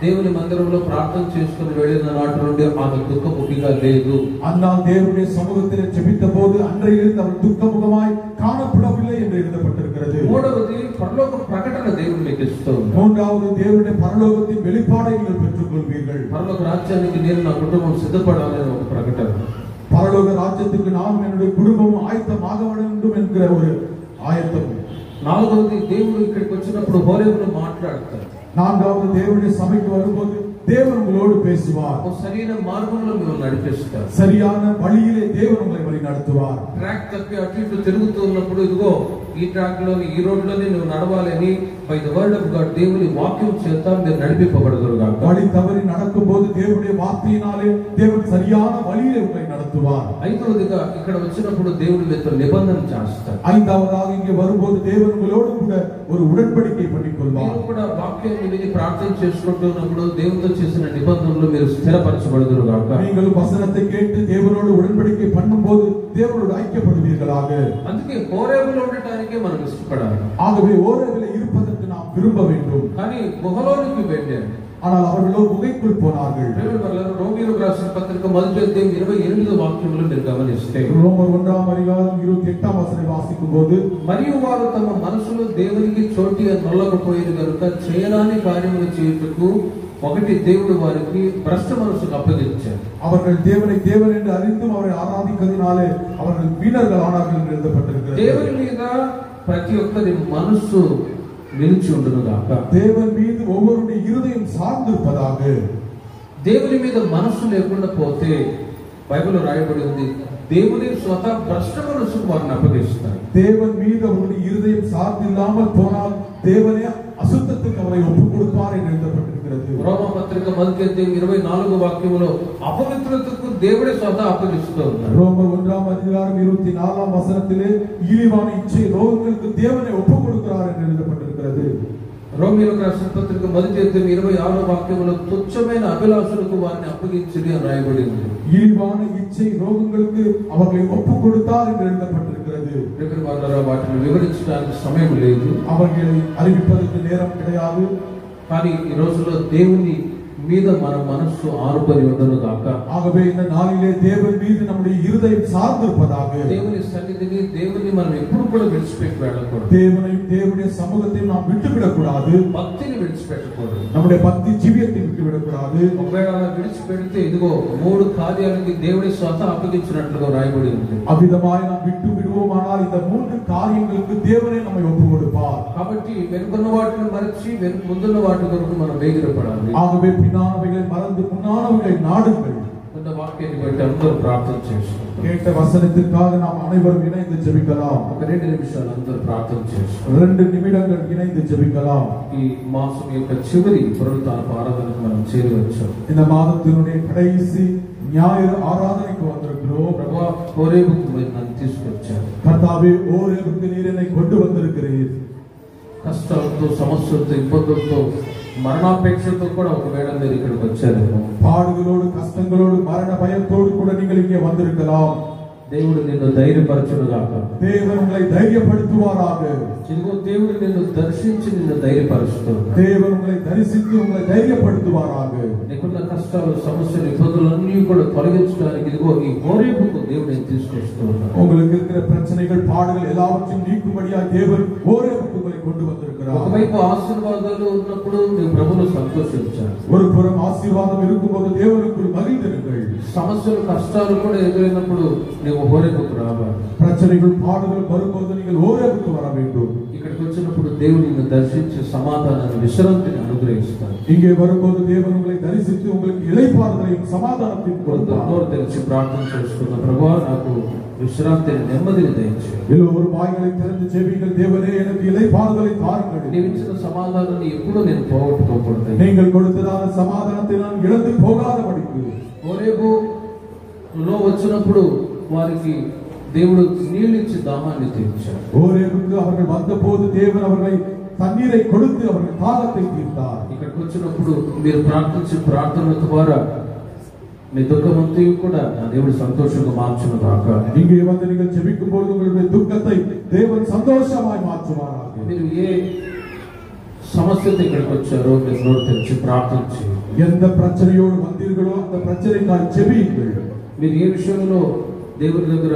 దేవుని మందిరంలో ప్రార్థన చేసుకుని వెళ్ళిన నాటి నుండి ఆమె దుఃఖముఖిగా లేదు. அன்னா தேவனுடைய சமூகத்திலே ஜெபித்தபோது அன்றையிலிருந்து அவர் துக்கமுகமாய் காணப்படவில்லை என்று எழுதப்பட்டிருக்கிறது. మూడవది పరలోక ప్రకటన దేవుడు మీకు ఇస్తాడు. மூன்றாவது தேவனுடைய பரலோகத்தின் வெளிப்பாடை நீங்கள் பெற்றுக்கொள்வீர்கள். పరలోక రాజ్యానికి నేను నా కుటుంబం సిద్ధపడాలని ఒక ప్రకటన. பரலோக ராஜ்யத்துக்கு நான் என்னுடைய குடும்பம் ஆயத்தமாக வேண்டும் என்கிற ஒரு ஆயத்தம். నాలుగవది దేవుడు ఇక్కడికి వచ్చినప్పుడు హోరేబులో మాట్లాడతాడు. நான்காவது தேவனுடைய சபைக்கு வரும்போது தேவன் உங்களோடு பேசுவார். సరైన మార్గంలో మిమ్మల్ని నడిపిస్తారు. சரியான வழியிலே தேவன் உங்களை வழி நடத்துவார். ట్రాక్ తప్పి అటు ఇటు తిరుగుతూ ఉన్నప్పుడు ఇదిగో ఈ ట్రాక్ లోని ఈ రోడ్ లోని నువ్వు నడవాలని by the word of God దేవుని వాక్యం చేత మీరు నడిపింపబడదురుగా. வழி தவறி நடக்கும்போது தேவனுடைய வார்த்தையினாலே தேவன் சரியான வழியிலே உங்களை நடத்துவார். ఐదవదిగా ఇక్కడ వచ్చినప్పుడు దేవుడు మీతో నిబంధన చేస్తాడు. ஐந்தாவதாக இங்கே வரும்போது தேவன் உங்களோடு கூட ஒரு உடன்படிக்கை பண்ணிக்கொள்வார். మీరు కూడా వాక్యాన్ని విని ప్రార్థన చేసుకుంటున్నప్పుడు దేవునితో చేసిన నిబంధనలు మీరు స్థిరపరచబడదురుగా. நீங்கள் வசனத்தை கேட்டு தேவனோடு உடன்படிக்கை பண்ணும்போது தேவனோடு ஐக்கியப்படுவீர்களாக. అందుకే హోరేబులో ఉండటానికి మనం ఇష్టపడాలి. ஆகவே ஹோரேபிலே இருப்பதற்கு நாம் விரும்ப வேண்டும். కానీ గుహలోనికి వెళ్ళారు. ஆனால் அவர்களோ குகைக்குள் போனார்கள். రోమీయులకు రాసిన పత్రిక మొదటి అధ్యాయం 28వ వాక్యములు మీరు గమనిస్తే రోమర్ 1వ అధ్యాయం 28వ వచనం వాసిக்கும்போது మరియు వారు తమ మనసులో దేవునికి చోటిగా నొల్లకపోయిన కనుక చేయరాని కార్యములు చేయుటకు ఒకటి దేవుడు వారికి భ్రష్ట మనసుకు అప్పగించారు. அவர்கள் தேவனை தேவன் என்று அறிந்தும் அவரை ஆராதிக்கிறதினாலே அவர்கள் வீணர்கள் ஆனார்கள் என்று எழுதப்பட்டிருக்கிறது. దేవుని మీద ప్రతి ఒక్కరి మనసు నిలిచి ఉండునుగాక. தேவன் மீது ஒவ்வொருடைய இருதயம் சார்ந்திருப்பதாக. దేవుని మీద మనసు లేకుండా పోతే బైబిల్లో రాయబడి ఉంది, దేవుని స్వతः భ్రష్ట మనసుకు వారిని అప్పగిస్తారు. தேவன் மீது அவருடைய இருதயம் சார்ந்தில்லாமல் போனால் தேவனே அசுத்தத்துக்கு அவரை ஒப்புக் கொடுப்பார் என்று எழுதப்பட்டிருக்கிறது. రోమా పత్రిక మొదటి అధ్యాయం 24వ వాక్యములో అపవిత్రతకు దేవుడే స్వతः అప్పగిస్తూ ఉన్నారు. రోమర్ 1వ అధ్యాయం 24వ వచనத்திலே இழிவான இச்சை ரோகங்களுக்கு தேவனை ஒப்புக் கொடுக்கிறார் என்று எழுதப்பட்டிருக்கிறது. రోమీయులకు రాసిన పత్రిక మొదటి అధ్యాయం 26వ వాక్యములో తుచ్చమైన అభిలాషలకు వారిని అప్పగించిడి అని రాయబడి ఉంది. இழிவான இச்சை ரோகங்களுக்கு அவர்களை ஒப்புக் கொடுத்தார் என்று எழுதப்பட்டிருக்கிறது. వాటిని వివరించడానికి సమయం లేదు, அவர்களை அறிவிப்பதற்கு நேரம் கிடையாது. కానీ ఈ రోజుల్లో దేవుని మీద మన మనస్సు ఆరుపడి ఉండను గాక. ஆகவே இந்த நாளிலே தேவன் மீது நம்முடைய இருதயம் சார்ந்திருப்பதாக. దేవుని సన్నిధిని దేవుని మనం ఎప్పుడు కూడా విడిచిపెట్టి వెళ్ళకూడదు. தேவனையும் தேவனுடைய சமூகத்தையும் நாம் விட்டுவிடக் கூடாது. భక్తిని విడిచిపెట్టకూడదు. நம்முடைய பக்தி ஜீவியத்தை விட்டுவிடக் கூடாது. ఒకవేళ విడిచిపెడితే ఇదిగో 3 కార్యాలకి దేవుడి స్వతः అప్పగించినట్లుగా రాయబడి ఉంది. அவ்விதமாய் நாம் விட்டு விடுவோமானால் இந்த 3 காரியங்களுக்கு தேவனே நம்மை ஒப்புக் கொடுப்பார். కాబట్టి వెనుకున్న వాటిని మరచి ముందున్న వాటి కొరకు మనం వేగిరపడాలి. ஆகவே பின்னானவைகளை மறந்து முன்னானவைகளை நாடுங்கள். இந்த వాక్యాన్ని బట్టి అందరూ ప్రార్థన చేస్తాం. கேட்ட வசனத்திற்காக நாம் அனைவரும் இணைந்து ஜெபிக்கலாம். ఒక 2 నిమిషాలు అందరూ ప్రార్థన చేస్తాం. 2 நிமிடங்கள் இணைந்து ஜெபிக்கலாம். ఈ మాసం యొక్క చివరి పునరుత్థాన ఆరాధనకు మనం చేరవచ్చు. இந்த மாதத்தினுடைய கடைசி ஞாயிறு ஆராதனைக்கு வந்திருக்கிறோம். ప్రభువా హోరేబుకు మీరు నన్ను తీసుకొచ్చారు. கர்த்தாவே ஹோரேபுக்கு நீர் என்னை கொண்டு வந்திருக்கிறீர். కష్టాలతో సమస్యలతో ఇబ్బందులతో మరణాపేక్షతో కూడా ఒకవేళ మీరు ఇక్కడికి వచ్చారేమో. பாடுகளோடு கஷ்டங்களோடு மரண பயத்தோடு கூட நீங்கள் இங்கே வந்திருக்கலாம். దేవుడు నిన్ను ధైర్యపరచునుగాక. தேவன் உங்களை தைரியப்படுத்துவாராக. ఇదిగో దేవుడు నిన్ను దర్శించి నిన్ను ధైర్యపరుస్తున్నాడు. தேவன் உங்களை தரிசித்து உங்களை தைரியப்படுத்துவாராக. నీకున్న కష్టాలు సమస్యలు ఇబ్బందులన్నీ కూడా తొలగించడానికి ఇదిగో ఈ హోరేబుకు దేవుడు నేను తీసుకొస్తున్నాడు. உங்களுக்கு இருக்கிற பிரச்சனைகள் பாடுகள் எல்லாவற்றையும் நீக்கும்படியாக தேவன் ஹோரேபுக்கு உங்களை கொண்டு வந்திருக்கிறார். ఒకవైపు ఆశీర్వాదాలు ఉన్నప్పుడు నీ ప్రభువును సంతోషించాలి. ஒரு புறம் ஆசீர்வாதம் இருக்கும்போது தேவனுக்குள் மகிழ்ந்திருங்கள். సమస్యలు కష్టాలు కూడా ఎదురైనప్పుడు నీవు హోరేబుకు రావాలి. பிரச்சனைகள் பாடுகள் வரும்போது நீங்கள் ஹோரேபுக்கு வர வேண்டும். ఇక్కడికి వచ్చినప్పుడు దేవుడు నిన్ను దర్శించి సమాధానాన్ని విశ్రాంతిని అనుగ్రహిస్తాడు. இங்கே வரும்போது தேவன் உங்களை தரிசித்து உங்களுக்கு இளைப்பாறுதலையும் சமாதானத்தையும் கொடுப்பார். నోరు తెరిచి ప్రార్థన చేసుకున్న ప్రభువా నాకు విశ్రాంతిని నెమ్మదిని దయచేయి. எல்லோரும் வாய்களை திறந்து ஜெபிங்கள். தேவனே எனக்கு இளைப்பாறுதலை தாருங்கள். నీవు ఇచ్చిన సమాధానాన్ని ఎప్పుడూ నేను పోగొట్టుకోకూడదు. நீங்கள் கொடுத்ததான சமாதானத்தை நான் இழந்து போகாதபடிக்கு. హోరేబులో వచ్చినప్పుడు వారికి దేవుడు నీళ్లు ఇచ్చి దాహాన్ని తీర్చాడు. ஹோரேபுக்கு அவர்கள் வந்தபோது தேவன் அவர்களை தண்ணீரை கொடுத்து அவர்கள் தாகத்தை தீர்த்தார். ఇక్కడికి వచ్చినప్పుడు మీరు ప్రార్థించే ప్రార్థన ద్వారా మీ దుఃఖమంతా కూడా నా దేవుడు సంతోషంగా మార్చును గాక. இங்கே வந்து நீங்கள் ஜெபிக்கும்போது உங்களுடைய துக்கத்தை தேவன் சந்தோஷமாய் மாற்றுவாராக. మీరు ఏ సమస్యతో ఇక్కడికి వచ్చారో మీరు నోరు తెరిచి ప్రార్థన చేయండి. எந்த பிரச்சனையோடு வந்தீர்களோ அந்த பிரச்சனைக்காக ஜெபியுங்கள். మీరు ఏ విషయంలో దేవుని దగ్గర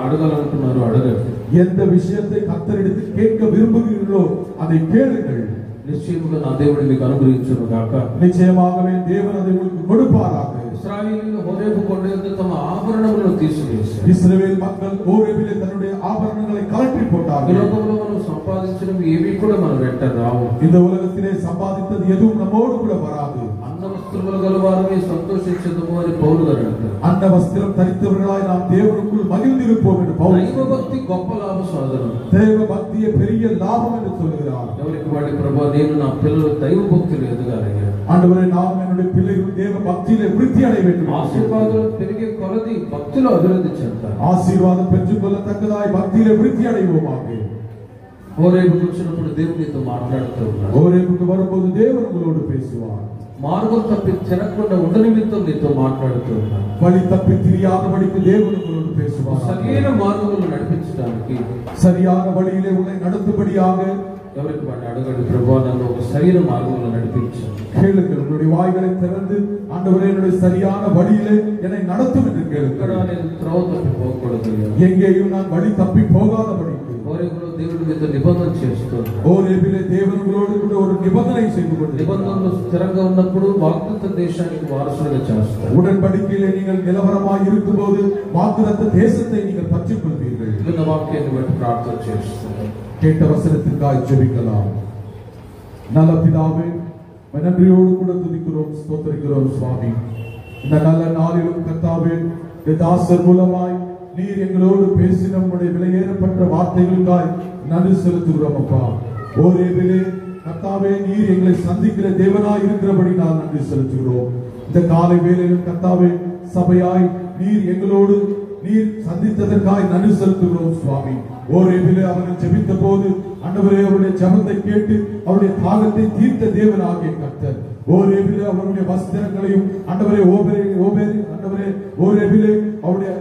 అడగాలనుకున్నారో అడగండి. எந்த விஷயத்தை கர்த்தரிடத்து கேட்க விரும்புகிறீர்களோ அதை கேளுங்கள். నిశ్చయముగా నా దేవుడు మీకు అనుగ్రహించును గాక. நிச்சயமாகவே தேவன் அதை உங்களுக்கு கொடுப்பாராக. ఇశ్రాయేలీయులు హోరేబు కొండ యొద్ద తమ ఆభరణములను తీసివేశారు. இஸ்ரவேல் மக்கள் ஹோரேபிலே தன்னுடைய ஆபரணங்களை கழற்றி போட்டார்கள். లోకంలో మనం సంపాదించినవి ఏవి కూడా మన వెంట రావు. இந்த உலகத்திலே சம்பாதித்தது எதுவும் நம்மோடு கூட வராது. అన్న వస్త్రములు గలవారమే సంతోషించదము అని పౌలు గారు అంటారు. అన్న వస్త్రం ధరించవர்களாய் நாம் தேவனுக்குள் மகிழ்ந்திருப்போம் என்று பவுல். దైవ భక్తి గొప్ప లాభ సాధనం. தேவ பக்தியே பெரிய லாபம் என்று சொல்கிறார். ఎవరికి వాడి ప్రభువా నేను నా పిల్లలు దైవ భక్తిలో ఎదగాలయ్యా. ஆண்டவரே நாம் என்னுடைய பிள்ளைகள் தேவ பக்தியிலே விருத்தி அடைய வேண்டும். ఆశీర్వాదాలు పెరిగే కొలది భక్తిలో అభివృద్ధి చెందాలి. ஆசீர்வாதம் பெற்றுக்கொள்ளத்தக்கதாய் பக்தியிலே விருத்தி அடைவோமாக. హోరేబుకు వచ్చినప్పుడు దేవునితో మాట్లాడుతూ ఉన్నాడు. ஹோரேபுக்கு வரும்போது தேவன் உங்களோடு பேசுவார். మార్గం తప్పి తిరగకుండా ఉండ నిమిత్తం నీతో మాట్లాడుతూ ఉన్నాడు. வழி தப்பி திரியாதபடிக்கு தேவன் உங்களோடு பேசுவார். సరైన మార్గంలో నడిపించడానికి சரியான வழியிலே உன்னை நடத்தும்படியாக ఎవరికి వాడిని అడగండి. ప్రభువా నన్ను ఒక సరైన మార్గంలో నడిపించండి. கேளுங்கள். உங்களுடைய வாய்களை திறந்து ஆண்டவரே என்னுடைய சரியான வழியிலே என்னை நடத்தும் என்று கேளுங்கள். నేను త్రోవ తప్పి పోకూడదు. எங்கேயும் நான் வழி தப்பி போகாதபடிக்கு హోరేబులో దేవుడి మీద నిబంధన చేస్తున్నాడు. ஹோரேபிலே தேவன் உங்களோடு கூட ஒரு நிபந்தனை செய்து கொண்டு నిబంధనలు స్థిరంగా ఉన్నప్పుడు వాగ్దత్త దేశానికి వారసులుగా చేస్తారు. உடன்படிக்கையிலே நீங்கள் நிலவரமாய் இருக்கும்போது வாக்குத்தத்த தேசத்தை நீங்கள் பற்றிக் கொள்வீர்கள். విన్న వాక్యాన్ని బట్టి ప్రార్థన చేస్తున్నారు. கேட்ட வசனத்திற்காக ஜெபிக்கலாம். நல்ல பிதாவே, நன்றியோடு கூட துதிக்கிறோம், ஸ்தோத்திரிக்கிறோம் சுவாமி. இந்த நல்ல நாளிலும் கர்த்தாவே, தாசர் மூலமாய் நீர் எங்களோடு பேசின உம்முடைய விலையேறப்பட்ட வார்த்தைகளுக்காய் நன்றி செலுத்துகிறோம் அப்பா. ஹோரேபிலே கர்த்தாவே நீர் எங்களை சந்திக்கிற தேவனாய் இருக்கிறபடி நான் நன்றி செலுத்துகிறோம். இந்த காலை வேளையிலும் கர்த்தாவே சபையாய் நீர் எங்களோடு நீர் சந்தித்ததற்காய் நன்றி செலுத்துகிறோம் சுவாமி. ஹோரேபிலே அவர்கள் ஜெபித்த போது ஆண்டவரே அவருடைய ஜெபத்தை கேட்டு அவருடைய தாகத்தை தீர்த்த தேவனாகிய கர்த்தர் ஹோரேபிலே அவருடைய வஸ்திரங்களையும் ஆண்டவரே ஆண்டவரே ஹோரேபிலே அவருடைய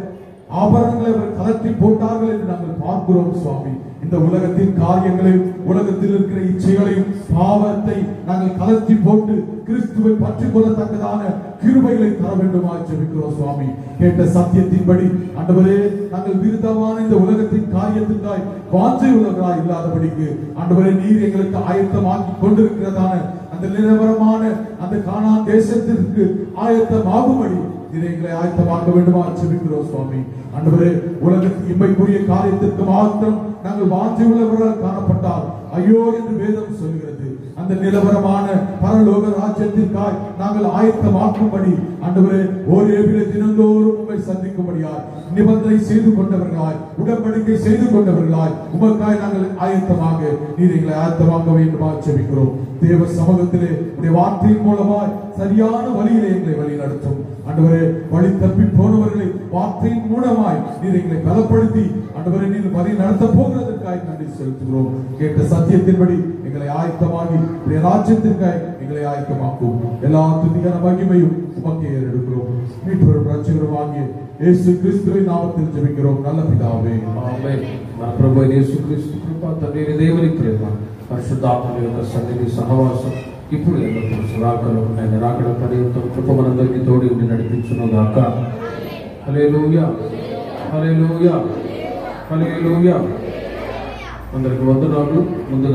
ஆபரணங்களை அவர் கலத்தி போட்டார்கள் என்று நாங்கள் பார்க்கிறோம் சுவாமி. இந்த உலகத்தின் காரியங்களையும் உலகத்தில் இருக்கிற இச்சைகளையும் பாவத்தை நாங்கள் கலத்தி போட்டு கிறிஸ்துவை பற்றிக் கொள்ளத்தக்கதான கிருபைகளை தர வேண்டுமா ஜெபிக்கிறோம் சுவாமி. கேட்ட சத்தியத்தின்படி ஆண்டவரே நாங்கள் விருதமான இந்த உலகத்தின் காரியத்திற்காய் வாஞ்சை உள்ளவர்களாய் இல்லாதபடிக்கு ஆண்டவரே நீர் எங்களுக்கு ஆயத்தமாக்கி கொண்டிருக்கிறதான அந்த நிலவரமான அந்த கானான் தேசத்திற்கு ஆயத்தமாகும்படி எங்களை ஆயத்தமாக்க வேண்டுமா ஜெபிக்கிறோம் சுவாமி. ஆண்டவரே உலகத்தின் இம்மைக்குரிய காரியத்திற்கு மாத்திரம் நாங்கள் வாஞ்சை உள்ளவர்களால் காணப்பட்டால் ஐயோ என்று வேதம் சொல்கிறது. அந்த நிலவரமான பரலோக ராஜ்யத்திற்காய் நாங்கள் ஆயத்தமாக்கும்படி ஆண்டவரே ஹோரேபிலே தினந்தோறும் உம்மை சந்திக்கும்படியாய் நிபந்தனை செய்து கொண்டவர்களாய் உடன்படிக்கை செய்து கொண்டவர்களாய் உமக்காய் நாங்கள் ஆயத்தமாக நீர் எங்களை ஆயத்தமாக்க வேண்டுமா ஜெபிக்கிறோம். தேவ சமூகத்திலே உடைய வார்த்தையின் மூலமாய் சரியான வழியிலே எங்களை வழி நடத்தும் ஆண்டவரே. வழி தப்பி போனவர்களை வார்த்தையின் மூலமாய் நீர் எங்களை பலப்படுத்தி ஆண்டவரே நீர் வழி நடத்த போகிறதற்காய் நன்றி செலுத்துகிறோம். கேட்ட சத்தியத்தின்படி எங்களை ஆயத்தமாகி உடைய ராஜ்யத்திற்காய் எங்களை ஆயத்தமாக்கும். எல்லா துதியான மகிமையும் உமக்கே ஏறெடுக்கிறோம். மீட்பரும் ரட்சகருமாகிய இயேசு கிறிஸ்துவின் நாமத்தில் ஜெபிக்கிறோம் நல்ல பிதாவே, ఆమేన్. మన ప్రభువైన యేసుక్రీస్తు కృప, తండ్రి దేవుని ప్రేమ, పరిశుద్ధాత్మ యొక్క సన్నిధి సహవాసం ఇప్పుడు ఎల్లప్పుడూ సదాకాలం ఆయన రాకడ పర్యంతం కృప మనందరికీ తోడి ఉండి నడిపించును గాక. హల్లెలూయా, హల్లెలూయా, హల్లెలూయా. అందరికి వందనాలు. ముందుగా